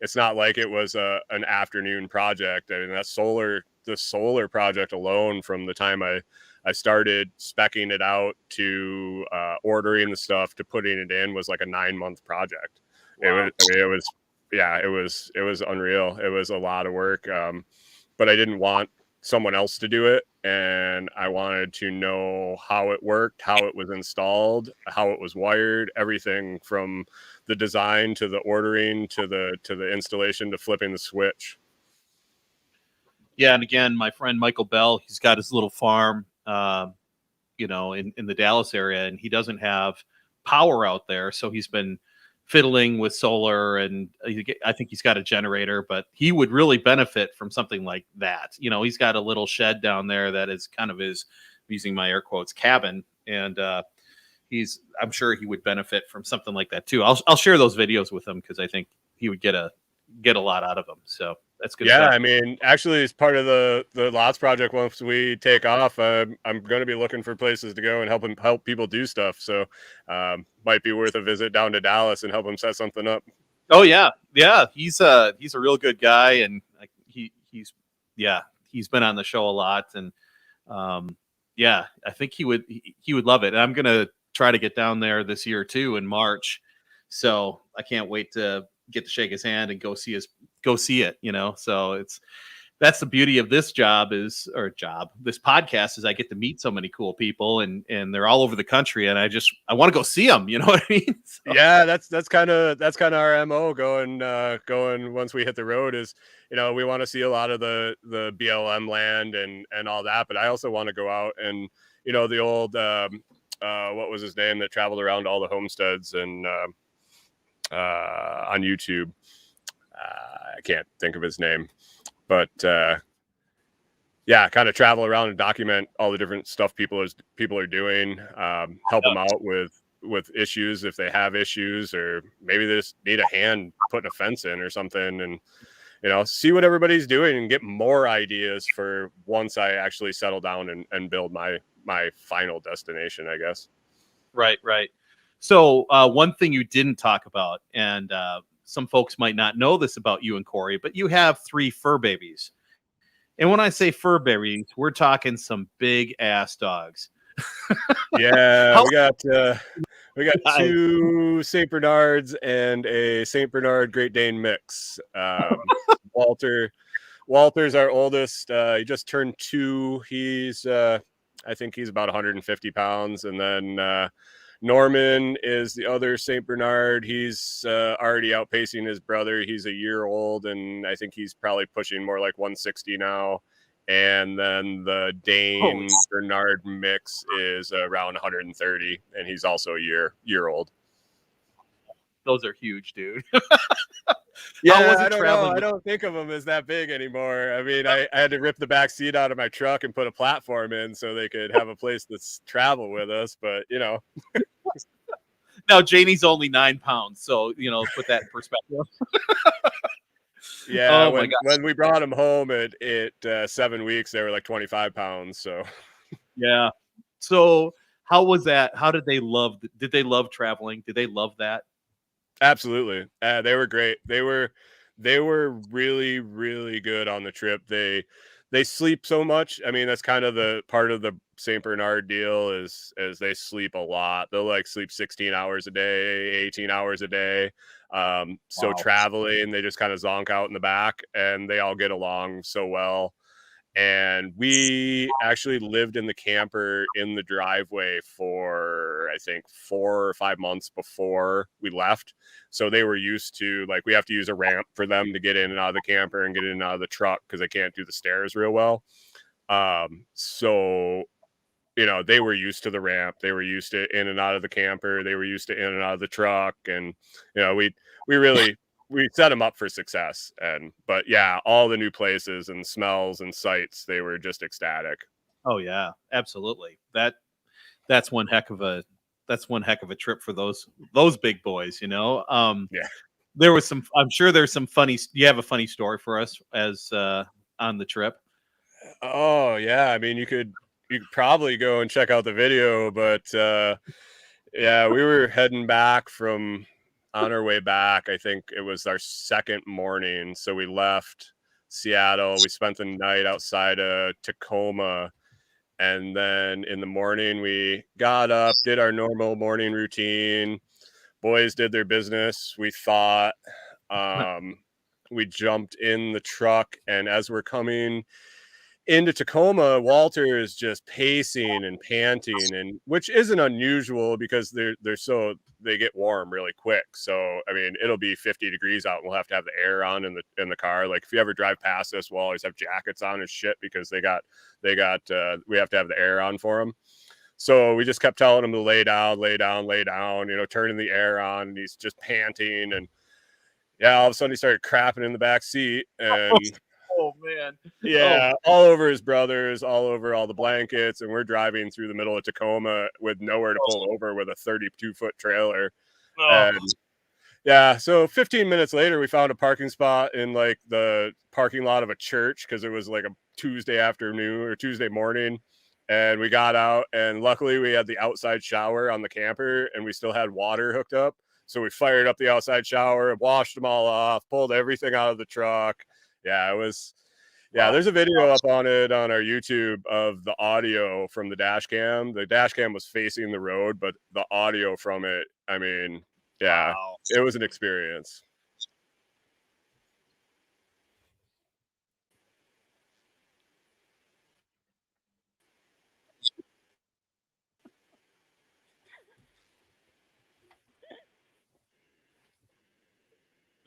it's not like it was an afternoon project. I mean, the solar project alone, from the time I started speccing it out to ordering the stuff to putting it in, was like a 9-month project. Wow. It was unreal. It was a lot of work. But I didn't want someone else to do it, and I wanted to know how it worked, how it was installed, how it was wired, everything from the design to the ordering to the installation to flipping the switch. Yeah, and again, my friend Michael Bell, he's got his little farm in the Dallas area, and he doesn't have power out there, so he's been fiddling with solar, and I think he's got a generator, but he would really benefit from something like that. He's got a little shed down there that is kind of his, using my air quotes, cabin, and I'm sure he would benefit from something like that too. I'll share those videos with him, because I think he would get a lot out of them. So that's good. Yeah, stuff. I mean, actually, as part of the Lots project, once we take off, I'm going to be looking for places to go and help people do stuff. So might be worth a visit down to Dallas and help him set something up. Oh yeah, he's a real good guy, and he's been on the show a lot, and I think he would love it. And I'm gonna try to get down there this year too in March, so I can't wait to get to shake his hand and go see it. So that's the beauty of this this podcast is I get to meet so many cool people, and they're all over the country, and I want to go see them. You know what I mean? So. Yeah, that's kind of our MO going once we hit the road is, we want to see a lot of the BLM land and all that, but I also want to go out and, the old what was his name that traveled around all the homesteads and on YouTube. I can't think of his name, but yeah, kind of travel around and document all the different stuff people are doing, help them out with issues if they have issues, or maybe they just need a hand putting a fence in or something, and see what everybody's doing and get more ideas for once I actually settle down and build my final destination, I guess. Right. So one thing you didn't talk about, and some folks might not know this about you and Corey, but you have 3 fur babies. And when I say fur babies, we're talking some big ass dogs. Yeah, we got 2 St. Bernards and a St. Bernard Great Dane mix. Walter's our oldest. He just turned 2. He's I think he's about 150 pounds, and then Norman is the other St. Bernard. He's already outpacing his brother. He's a year old, and I think he's probably pushing more like 160 now. And then the Dane Bernard mix is around 130, and he's also a year old. Those are huge, dude. Yeah, I don't know. I don't think of them as that big anymore. I mean, I had to rip the back seat out of my truck and put a platform in so they could have a place to travel with us. But, Now, Janie's only 9 pounds. So, put that in perspective. Yeah, when we brought them home at 7 weeks, they were like 25 pounds. So, yeah. So, how was that? How did they love traveling? Did they love that? Absolutely. They were great. They were really, really good on the trip. They sleep so much. I mean, that's kind of the part of the St. Bernard deal is they sleep a lot. They'll like sleep 16 hours a day, 18 hours a day. So traveling, they just kind of zonk out in the back, and they all get along so well. And we actually lived in the camper in the driveway for, I think, 4 or 5 months before we left. So they were used to, like, we have to use a ramp for them to get in and out of the camper and get in and out of the truck because they can't do the stairs real well. So, they were used to the ramp. They were used to in and out of the camper. They were used to in and out of the truck. And, we set them up for success. But yeah, all the new places and smells and sights, they were just ecstatic. Oh yeah, absolutely. That's one heck of a trip for those big boys, Yeah. There was I'm sure there's some funny, you have a funny story for us as on the trip. Oh yeah. I mean, you could probably go and check out the video, but yeah, we were heading back on our way back. I think it was our second morning. So we left Seattle. We spent the night outside of Tacoma. And then in the morning, we got up, did our normal morning routine. Boys did their business. We thought, we jumped in the truck. And as we're coming into Tacoma, Walter is just pacing and panting, and which isn't unusual because they get warm really quick. So I mean, it'll be 50 degrees out, and we'll have to have the air on in the car. Like if you ever drive past us, we'll always have jackets on and shit because we have to have the air on for them. So we just kept telling him to lay down, turning the air on, and he's just panting. And yeah, all of a sudden he started crapping in the back seat, and oh man, yeah, all over his brothers, all over all the blankets, and we're driving through the middle of Tacoma with nowhere to pull over with a 32-foot trailer. And yeah, so 15 minutes later, we found a parking spot in like the parking lot of a church because it was like a Tuesday afternoon or Tuesday morning. And we got out, and luckily we had the outside shower on the camper, and we still had water hooked up. So we fired up the outside shower, washed them all off, pulled everything out of the truck. Yeah, it was. Yeah, there's a video up on it on our YouTube of the audio from the dash cam. The dash cam was facing the road, but the audio from it, I mean, yeah, It was an experience.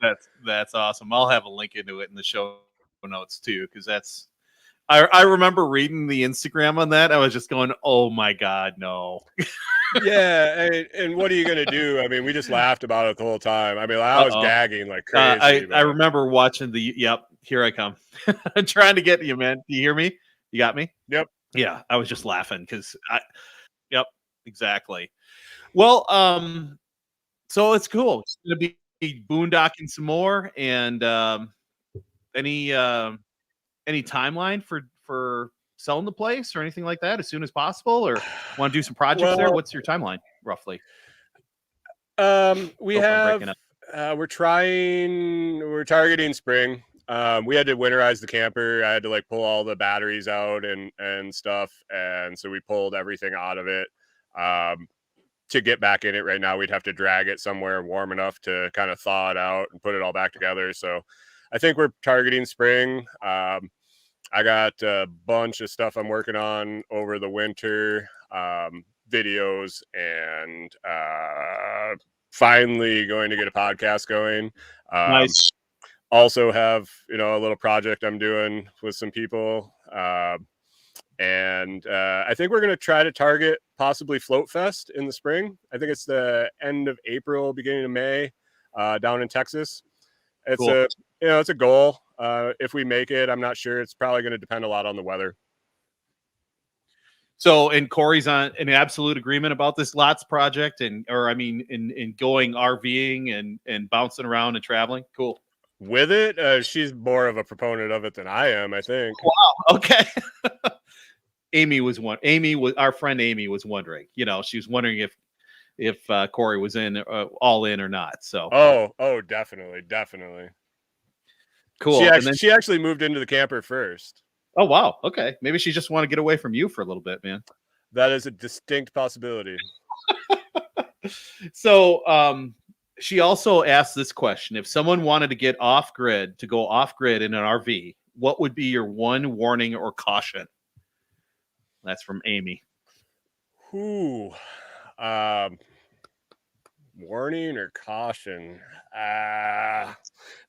That's awesome. I'll have a link into it in the show notes too, because I remember reading the Instagram on that. I was just going, oh my God, no. Yeah, and what are you gonna do? I mean, we just laughed about it the whole time. I mean, I was Uh-oh. gagging like crazy. I remember watching yep, here I come. I'm trying to get you, man. Do you hear me? You got me? Yep. Yeah, I was just laughing because yep, exactly. Well, so it's cool. It's gonna be boondocking some more, and any any timeline for selling the place or anything like that as soon as possible, or want to do some projects there? Well, What's your timeline roughly? we Oh, if I'm breaking have up. we're targeting spring. We had to winterize the camper. I had to like pull all the batteries out and stuff, and so we pulled everything out of it. To get back in it right now, we'd have to drag it somewhere warm enough to kind of thaw it out and put it all back together. So I think we're targeting spring. I got a bunch of stuff I'm working on over the winter, videos, and finally going to get a podcast going. Nice. Also have, a little project I'm doing with some people. And I think we're going to try to target possibly Float Fest in the spring. I think it's the end of April, beginning of May, down in Texas. It's Cool. it's a goal. If we make it, I'm not sure. It's probably going to depend a lot on the weather. So, and Corey's on an absolute agreement about this lots project, in going RVing and bouncing around and traveling. Cool. With it, she's more of a proponent of it than I am, I think. Wow. Okay. Our friend Amy was wondering. She was wondering if Corey was in all in or not. So. Oh, definitely. Cool. She actually moved into the camper first. Oh, wow. Okay. Maybe she just want to get away from you for a little bit, man. That is a distinct possibility. So, she also asked this question. If someone wanted to go off grid in an RV, what would be your one warning or caution? That's from Amy. Ooh. Warning or caution?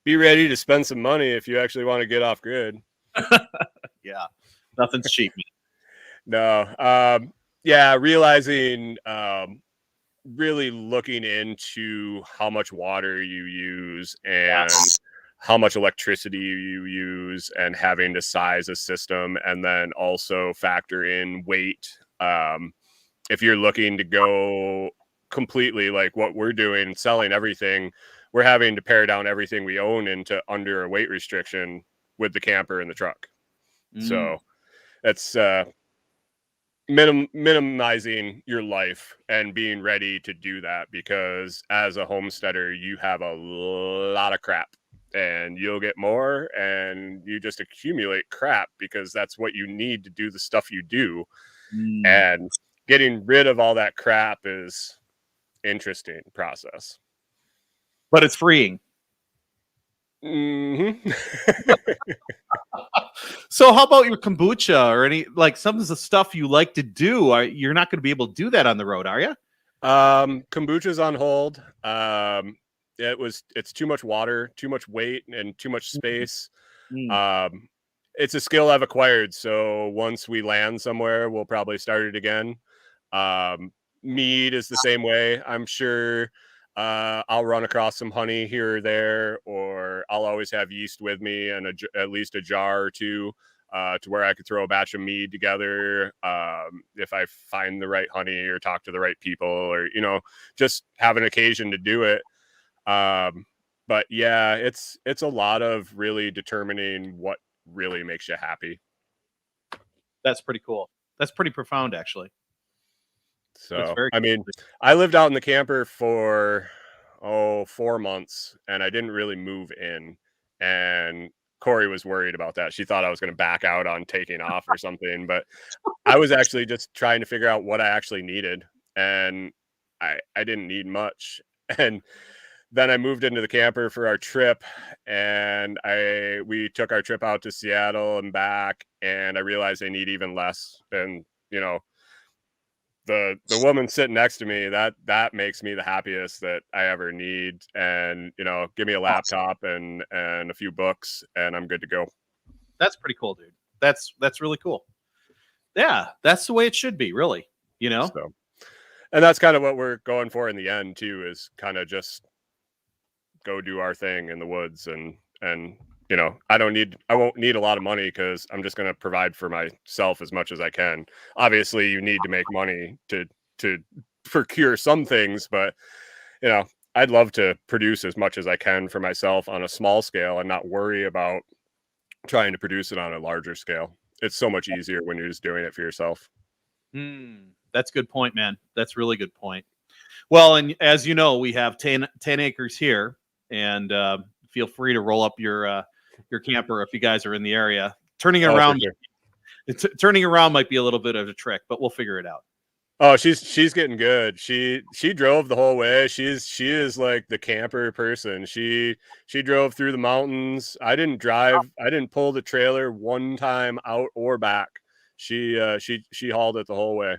Be ready to spend some money if you actually want to get off grid. Yeah. Nothing's cheap. No. Yeah. Realizing, really looking into how much water you use and how much electricity you use, and having to size a system, and then also factor in weight. If you're looking to go completely like what we're doing, selling everything, we're having to pare down everything we own into under a weight restriction with the camper and the truck. So that's minimizing your life and being ready to do that, because as a homesteader, you have a lot of crap, and you'll get more, and you just accumulate crap because that's what you need to do the stuff you do. And getting rid of all that crap is interesting process, but it's freeing. Mm-hmm. So how about your kombucha or any, like, some of the stuff you like to do? You're not going to be able to do that on the road, are you? Kombucha's on hold. It's too much water, too much weight, and too much space. It's a skill I've acquired, so once we land somewhere, we'll probably start it again. Mead is the same way. I'm sure I'll run across some honey here or there, or I'll always have yeast with me and at least a jar or two to where I could throw a batch of mead together if I find the right honey or talk to the right people, or just have an occasion to do it. But yeah, it's a lot of really determining what really makes you happy. That's pretty cool. That's pretty profound, actually. So, I mean, I lived out in the camper for 4 months, and I didn't really move in. And Corey was worried about that. She thought I was going to back out on taking off or something, but I was actually just trying to figure out what I actually needed, and I didn't need much. And then I moved into the camper for our trip, and we took our trip out to Seattle and back, and I realized I need even less. And the woman sitting next to me, that makes me the happiest that I ever need. And, you know, give me a laptop and a few books and I'm good to go. That's pretty cool, dude. That's really cool. Yeah, that's the way it should be, really, you know? So, and that's kind of what we're going for in the end too, is kind of just go do our thing in the woods. And you know, I won't need a lot of money because I'm just going to provide for myself as much as I can. Obviously you need to make money to procure some things, but you know, I'd love to produce as much as I can for myself on a small scale and not worry about trying to produce it on a larger scale. It's so much easier when you're just doing it for yourself. That's a good point, man. That's a really good point. Well, and as you know, we have 10 acres here, and feel free to roll up your camper if you guys are in the area. Turning around might be a little bit of a trick, but we'll figure it out. Oh, she's getting good. She drove the whole way. She is like the camper person. She drove through the mountains. I didn't drive. I didn't pull the trailer one time out or back. She hauled it the whole way.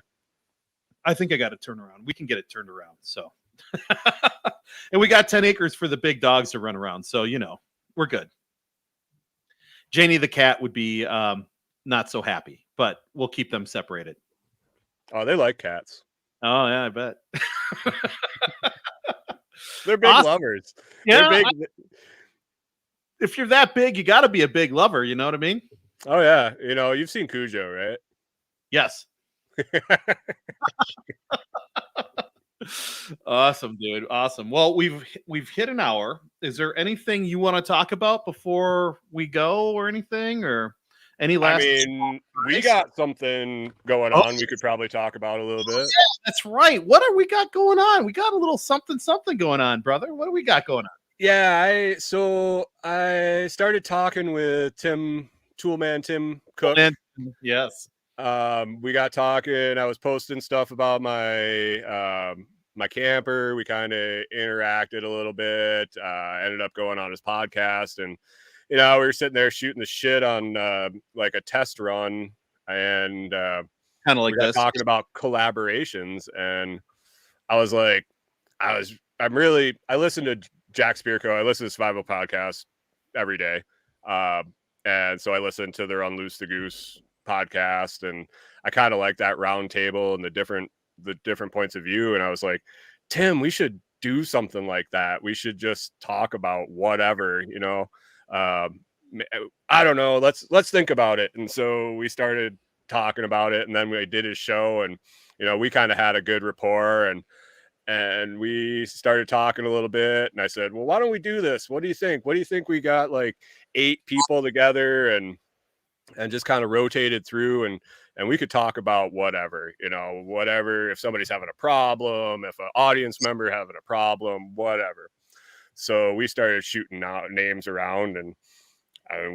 I think I got it turned around. We can get it turned around. So, and we got 10 acres for the big dogs to run around. So, you know, we're good. Janie the cat would be not so happy, but we'll keep them separated. Oh, they like cats. Oh, yeah, I bet. They're big lovers. Yeah. They're big. If you're that big, you got to be a big lover. You know what I mean? Oh, yeah. You know, you've seen Cujo, right? Yes. Awesome, dude. Awesome. Well, we've hit an hour. Is there anything you want to talk about before we go or anything, or any last? I mean, we got something going on. We could probably talk about a little bit. Yeah, that's right. What do we got going on? We got a little something going on, brother. What do we got going on? Yeah, I started talking with Toolman Tim Cook. Yes. We got talking. I was posting stuff about my my camper. We kind of interacted a little bit. Ended up going on his podcast, and you know, we were sitting there shooting the shit on like a test run, and kind of like we this, talking about collaborations. And I was like, I listen to Jack Spirko. I listen to Survival Podcast every day, and so I listened to their Unloose the Goose podcast, and I kind of like that round table and the different points of view. And I was like, Tim, we should do something like that. We should just talk about whatever, you know. I don't know. Let's think about it. And so we started talking about it, and then we did his show, and you know, we kind of had a good rapport, and we started talking a little bit. And I said, well, why don't we do this? What do you think? What do you think? We got like 8 people together and just kind of rotated through, and we could talk about whatever, you know, whatever. If somebody's having a problem, if an audience member having a problem, whatever. So we started shooting out names around, and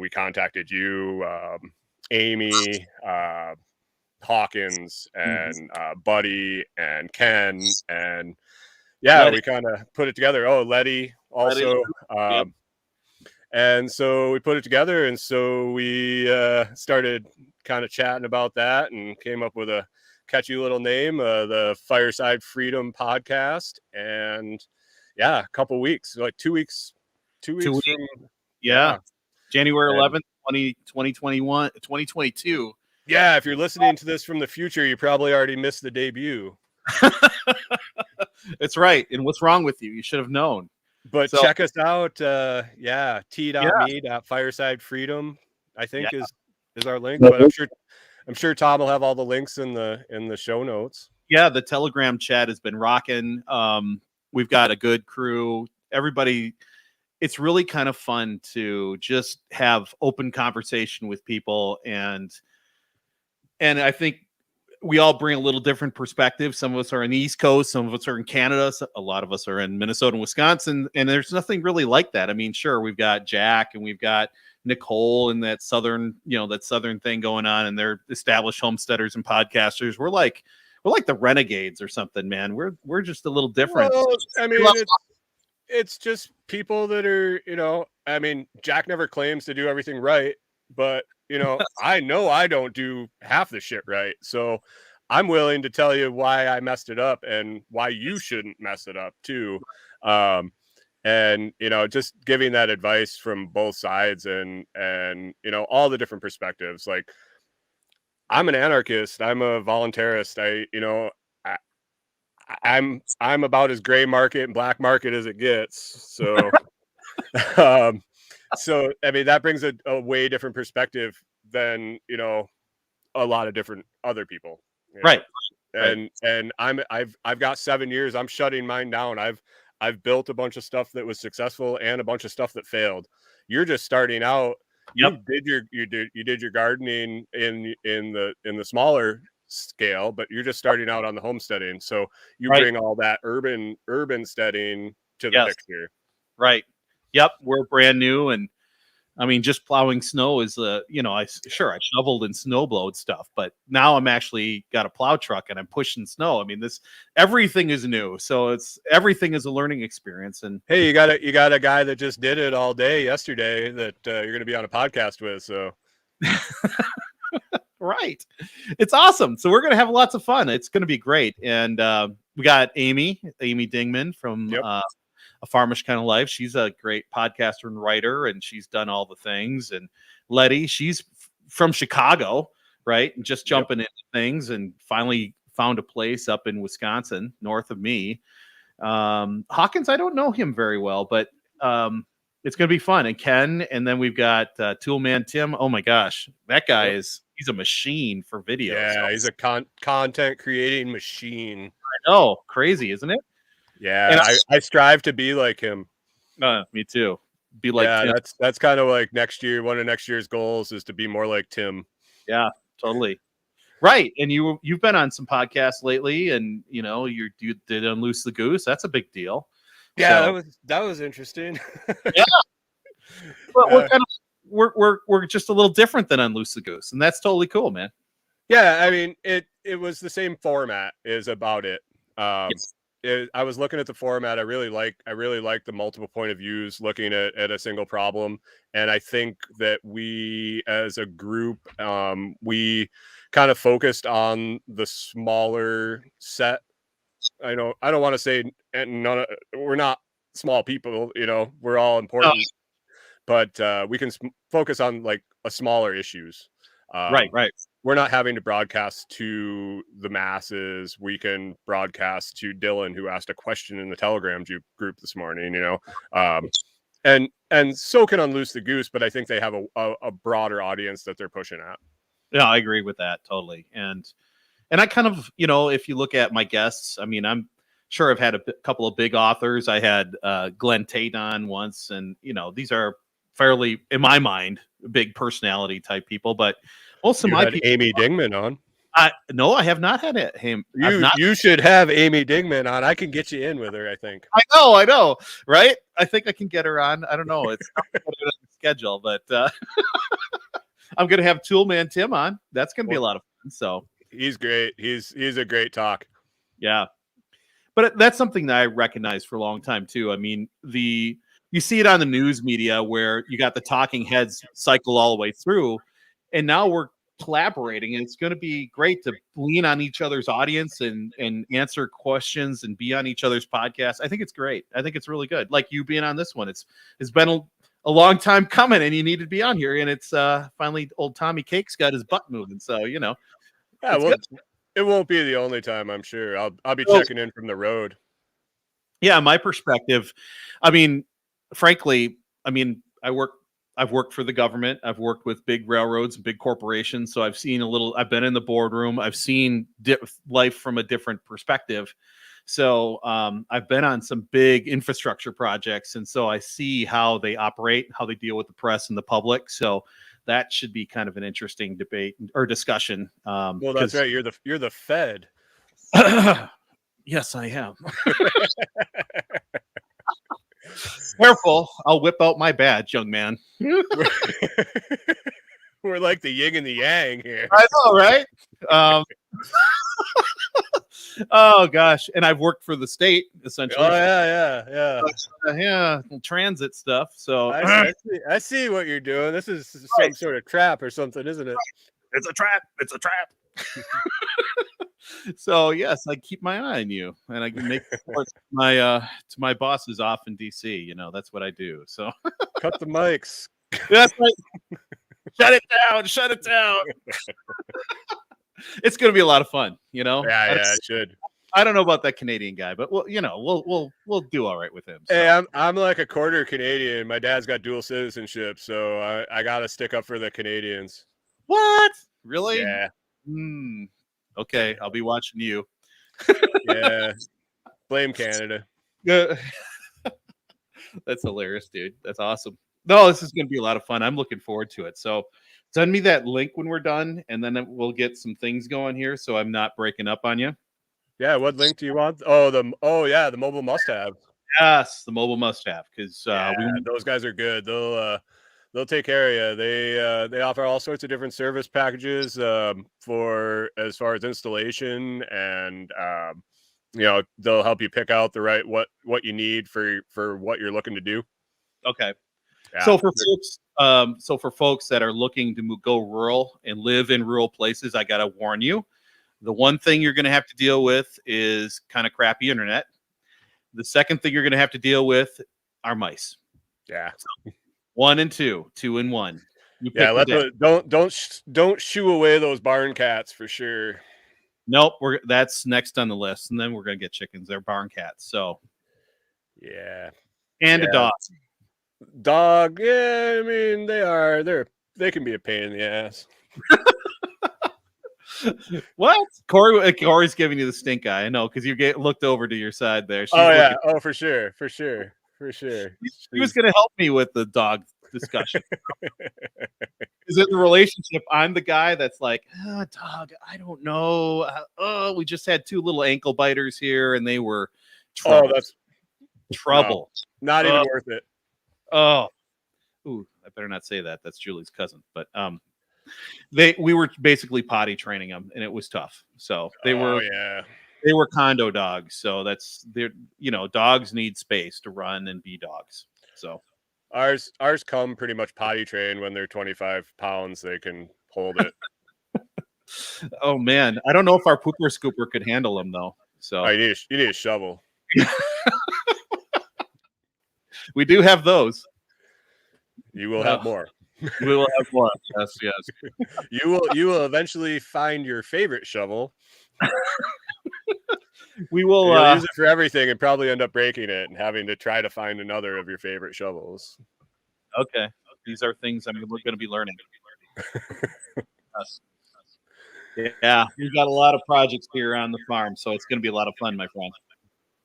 we contacted you, Amy, Hawkins, and Buddy, and Ken, and yeah, Letty. We kind of put it together. Oh, Letty also. Yep. And so we put it together, and so we started kind of chatting about that, and came up with a catchy little name, the Fireside Freedom Podcast. And yeah, a couple weeks, like 2 weeks. 2 weeks from January 11th, 2021, 2022. Yeah, if you're listening to this from the future, you probably already missed the debut. That's right. And what's wrong with you? You should have known. But so, check us out. t.me.fireside freedom, I think is our link. But I'm sure Tom will have all the links in the show notes. Yeah, the Telegram chat has been rocking. We've got a good crew. Everybody, it's really kind of fun to just have open conversation with people, and I think we all bring a little different perspective. Some of us are in the East Coast, some of us are in Canada, a lot of us are in Minnesota and Wisconsin, and there's nothing really like that. I mean, sure, we've got Jack and we've got Nicole and that southern thing going on, and they're established homesteaders and podcasters. We're like the renegades or something, man. We're just a little different. Well, I mean, it's just people that are, you know, I mean, Jack never claims to do everything right, but you know, I know I don't do half the shit right. So I'm willing to tell you why I messed it up and why you shouldn't mess it up too. And just giving that advice from both sides, and all the different perspectives. Like, I'm an anarchist, I'm a voluntarist. I, I'm about as gray market and black market as it gets. So um so I mean, that brings a way different perspective than a lot of different other people, Right. Right. and I've got 7 years. I'm shutting mine down. I've built a bunch of stuff that was successful and a bunch of stuff that failed. You're just starting out. Yep. You did your gardening in the smaller scale, but you're just starting out on the homesteading. So you Right. bring all that urban steading to the Yes. picture. Right. Yep. We're brand new, and I mean, just plowing snow is I shoveled and snowblowed stuff, but now I'm actually got a plow truck and I'm pushing snow. I mean, everything is new, so everything is a learning experience. And Hey, you got a guy that just did it all day yesterday that you're going to be on a podcast with. So right, it's awesome. So we're gonna have lots of fun. It's gonna be great. And we got Amy Dingman from Yep. A Farmish Kind of Life. She's a great podcaster and writer, and she's done all the things. And Letty, she's from Chicago, right? And just jumping into things, and finally found a place up in Wisconsin, north of me. Hawkins, I don't know him very well, but it's going to be fun. And Ken, and then we've got Toolman Tim. Oh my gosh, that guy he's a machine for video. Yeah, he's a content creating machine. I know, crazy, isn't it? Yeah, and I strive to be like him. Me too. Be like Tim. That's kind of like next year. One of next year's goals is to be more like Tim. Yeah, totally. Right. And you've been on some podcasts lately, and you did Unloose the Goose. That's a big deal. Yeah, so, that was interesting. Yeah. But we're just a little different than Unloose the Goose, and that's totally cool, man. Yeah, I mean, it was the same format is about it. Yes. I was looking at the format. I really like the multiple point of views, looking at a single problem. And I think that we as a group, we kind of focused on the smaller set. I don't want to say we're not small people, we're all important, but we can focus on like a smaller issues. Right. We're not having to broadcast to the masses. We can broadcast to Dylan, who asked a question in the Telegram group this morning, and so can Unloose the Goose, but I think they have a broader audience that they're pushing at. Yeah, I agree with that totally. And I kind of, if you look at my guests, I mean, I'm sure I've had a couple of big authors. I had Glenn Tate on once, and these are fairly, in my mind, big personality type people, but also my people. Amy Dingman on. No, I have not had him. You should have Amy Dingman on. I can get you in with her, I think. I know, right? I think I can get her on. I don't know. It's not on the schedule, but I'm going to have Toolman Tim on. That's going to be a lot of fun. So he's great. He's a great talk. Yeah. But that's something that I recognized for a long time too. I mean, you see it on the news media where you got the talking heads cycle all the way through, and now we're collaborating, and it's going to be great to lean on each other's audience and answer questions and be on each other's podcasts. I think it's great. I think it's really good. Like you being on this one, it's been a long time coming, and you need to be on here, and it's finally old Tommy Cake's got his butt moving. So yeah, well, it won't be the only time, I'm sure. I'll be checking in from the road. Yeah, my perspective. I mean, frankly, I've worked for the government. I've worked with big railroads and big corporations. So I've been in the boardroom. I've seen life from a different perspective. So I've been on some big infrastructure projects. And so I see how they operate, how they deal with the press and the public. So that should be kind of an interesting debate or discussion. Well, that's right. You're the Fed. Yes, I am. Careful, I'll whip out my badge, young man. We're like the yin and the yang here. I know, right? Oh gosh, and I've worked for the state essentially. Oh yeah. Transit stuff. So I see what you're doing. This is some sort of trap or something, isn't it? It's a trap. So yes, I keep my eye on you, and I can make reports to my bosses off in DC. That's what I do. So Cut the mics. that's right. Shut it down. Shut it down. It's going to be a lot of fun. Yeah, it should. I don't know about that Canadian guy, but we'll do all right with him. So. Hey, I'm like a quarter Canadian. My dad's got dual citizenship, so I gotta stick up for the Canadians. What? Really? Yeah. Okay, I'll be watching you. Yeah. Blame Canada. That's hilarious, dude. That's awesome. No, this is going to be a lot of fun. I'm looking forward to it. So send me that link when we're done, and then we'll get some things going here so I'm not breaking up on you. Yeah, what link do you want? The mobile must-have. Yes, the mobile must-have, because those guys are good. They'll take care of you. They offer all sorts of different service packages for as far as installation, and they'll help you pick out the right what you need for what you're looking to do. Okay. Yeah. So for folks that are looking to go rural and live in rural places, I gotta warn you, the one thing you're gonna have to deal with is kind of crappy internet. The second thing you're gonna have to deal with are mice. Yeah. So, 1 and 2, 2 and 1. Don't shoo away those barn cats for sure. Nope, that's next on the list, and then we're gonna get chickens. They're barn cats, so yeah, and a dog. Dog, yeah, I mean they can be a pain in the ass. What? Corey's giving you the stink eye. I know, because you get looked over to your side there. For sure. He was going to help me with the dog discussion. Is it the relationship? I'm the guy that's like, dog, I don't know. We just had 2 little ankle biters here, and they were trouble. That's trouble. No, not even worth it. Oh, ooh, I better not say that. That's Julie's cousin. But we were basically potty training them, and it was tough. So they were condo dogs. So dogs need space to run and be dogs. So ours come pretty much potty trained. When they're 25 pounds, they can hold it. Oh man, I don't know if our pooper scooper could handle them though. So you need a shovel. We do have those. You will have more. We will have more. Yes. You will eventually find your favorite shovel. We will use it for everything and probably end up breaking it and having to try to find another of your favorite shovels. Okay. These are things I'm going to be learning. Yeah, we've got a lot of projects here on the farm, so it's going to be a lot of fun, my friend.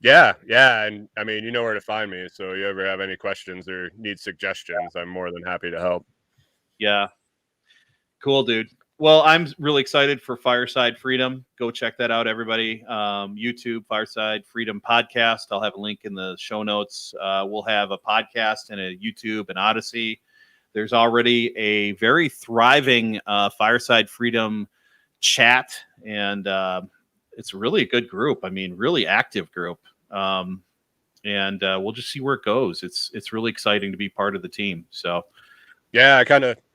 Yeah, and I mean, you know where to find me. So you ever have any questions or need suggestions, I'm more than happy to help. Yeah. Cool, dude. Well, I'm really excited for Fireside Freedom. Go check that out, everybody. YouTube, Fireside Freedom Podcast. I'll have a link in the show notes. We'll have a podcast and a YouTube and Odyssey. There's already a very thriving Fireside Freedom chat, and it's really a good group. I mean, really active group. And we'll just see where it goes. It's really exciting to be part of the team. So yeah,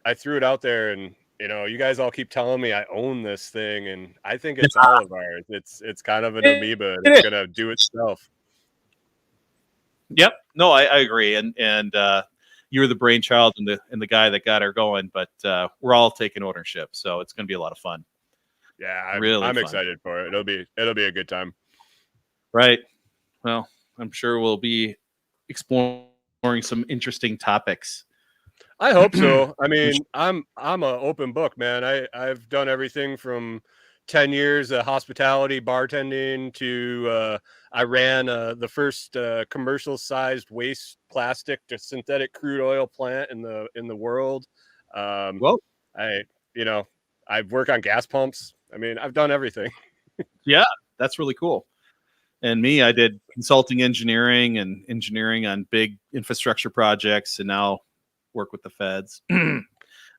I threw it out there, and you guys all keep telling me I own this thing, and I think it's all of ours. It's kind of an amoeba. It's gonna do itself. Yep. No, I agree. And you were the brainchild and the guy that got her going, but we're all taking ownership. So it's gonna be a lot of fun. Yeah, I'm excited for it. It'll be a good time. Right. Well, I'm sure we'll be exploring some interesting topics. I hope so. I mean, I'm an open book, man. I've done everything from 10 years of hospitality, bartending to I ran the first commercial sized waste plastic to synthetic crude oil plant in the world. Well, I work on gas pumps. I mean, I've done everything. Yeah, that's really cool. And me, I did consulting engineering and engineering on big infrastructure projects, and now work with the feds on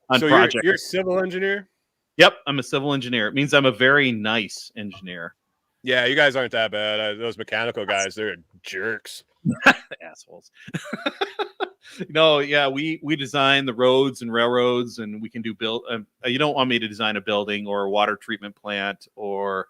projects. You're a civil engineer? Yep, I'm a civil engineer. It means I'm a very nice engineer. Yeah, you guys aren't that bad. Those mechanical guys, they're jerks. Assholes. No, yeah, we design the roads and railroads, and we can do build. You don't want me to design a building or a water treatment plant or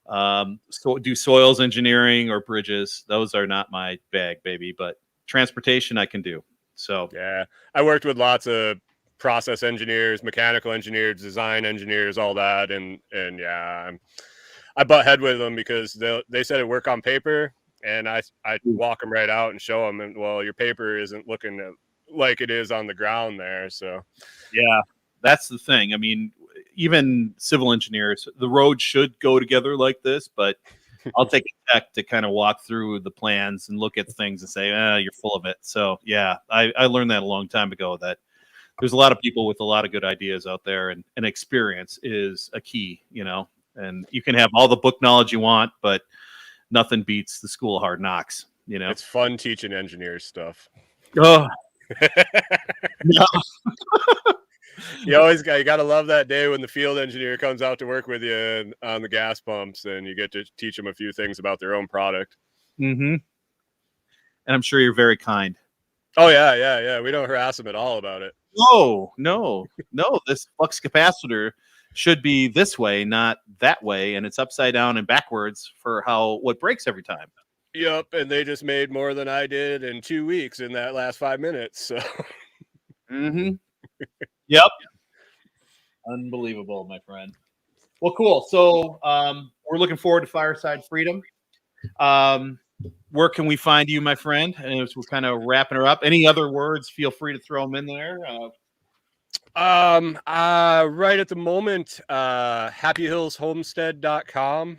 so do soils engineering or bridges. Those are not my bag, baby. But transportation, I can do. So Yeah, I worked with lots of process engineers, mechanical engineers, design engineers, all that, and yeah, I butt head with them because they said it work on paper, and I walk them right out and show them, and well, your paper isn't looking like it is on the ground there. So yeah, that's the thing. I mean, even civil engineers, the road should go together like this, but I'll take a sec to kind of walk through the plans and look at things and say, you're full of it. So yeah, I learned that a long time ago that there's a lot of people with a lot of good ideas out there, and experience is a key, and you can have all the book knowledge you want, but nothing beats the school of hard knocks, it's fun teaching engineers stuff. Oh, yeah. You gotta love that day when the field engineer comes out to work with you on the gas pumps, and you get to teach them a few things about their own product. Mm-hmm. And I'm sure you're very kind. Oh yeah. We don't harass them at all about it. No. This flux capacitor should be this way, not that way, and it's upside down and backwards for what breaks every time. Yep, and they just made more than I did in 2 weeks in that last 5 minutes. So. Mm-hmm. Yep. Unbelievable, my friend. Well, cool. So we're looking forward to Fireside Freedom. Where can we find you, my friend? And as we're kind of wrapping her up, any other words, feel free to throw them in there. Right at the moment, happyhillshomestead.com.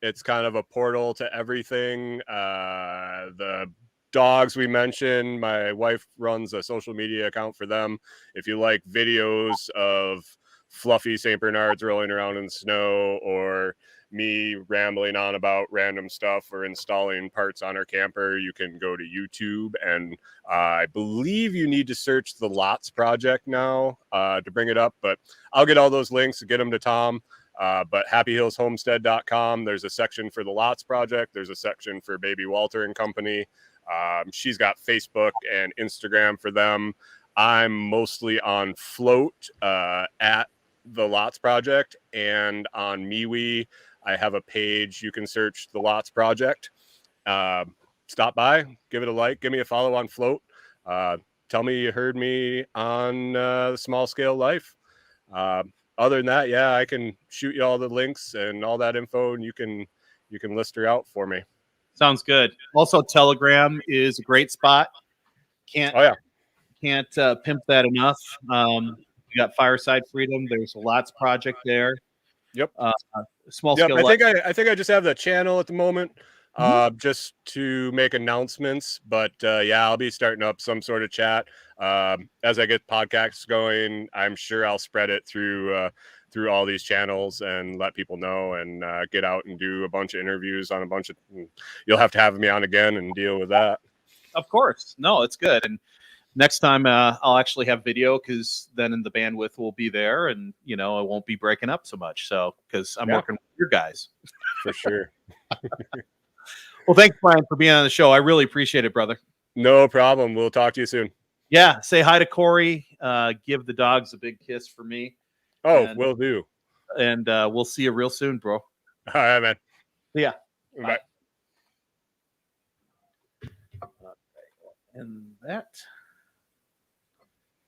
It's kind of a portal to everything. The dogs we mentioned, my wife runs a social media account for them. If you like videos of fluffy St. Bernards rolling around in the snow, or me rambling on about random stuff or installing parts on our camper, you can go to YouTube, and I believe you need to search the Lots Project now to bring it up, but I'll get all those links and get them to Tom. But happyhillshomestead.com, there's a section for the Lots Project. There's a section for Baby Walter and Company. She's got Facebook and Instagram for them. I'm mostly on Float at the Lots Project, and on MeWe, I have a page. You can search the Lots Project. Stop by, give it a like, give me a follow on Float. Tell me you heard me on the Small Scale Life. Other than that, yeah, I can shoot you all the links and all that info, and you can list her out for me. Sounds good. Also, Telegram is a great spot. Can't pimp that enough. You got Fireside Freedom. There's a Lots Project there. Yep. Small scale. I think I just have the channel at the moment, just to make announcements. But yeah, I'll be starting up some sort of chat as I get podcasts going. I'm sure I'll spread it through all these channels and let people know, and get out and do a bunch of interviews on a bunch of. You'll have to have me on again and deal with that. Of course, no, it's good. And next time I'll actually have video, because then the bandwidth will be there, and I won't be breaking up so much. So because I'm working with your guys for sure. Well, thanks, Brian, for being on the show. I really appreciate it, brother. No problem. We'll talk to you soon. Yeah, say hi to Corey. Give the dogs a big kiss for me. Oh, will do. And we'll see you real soon, bro. All right, man. Yeah. Bye. And that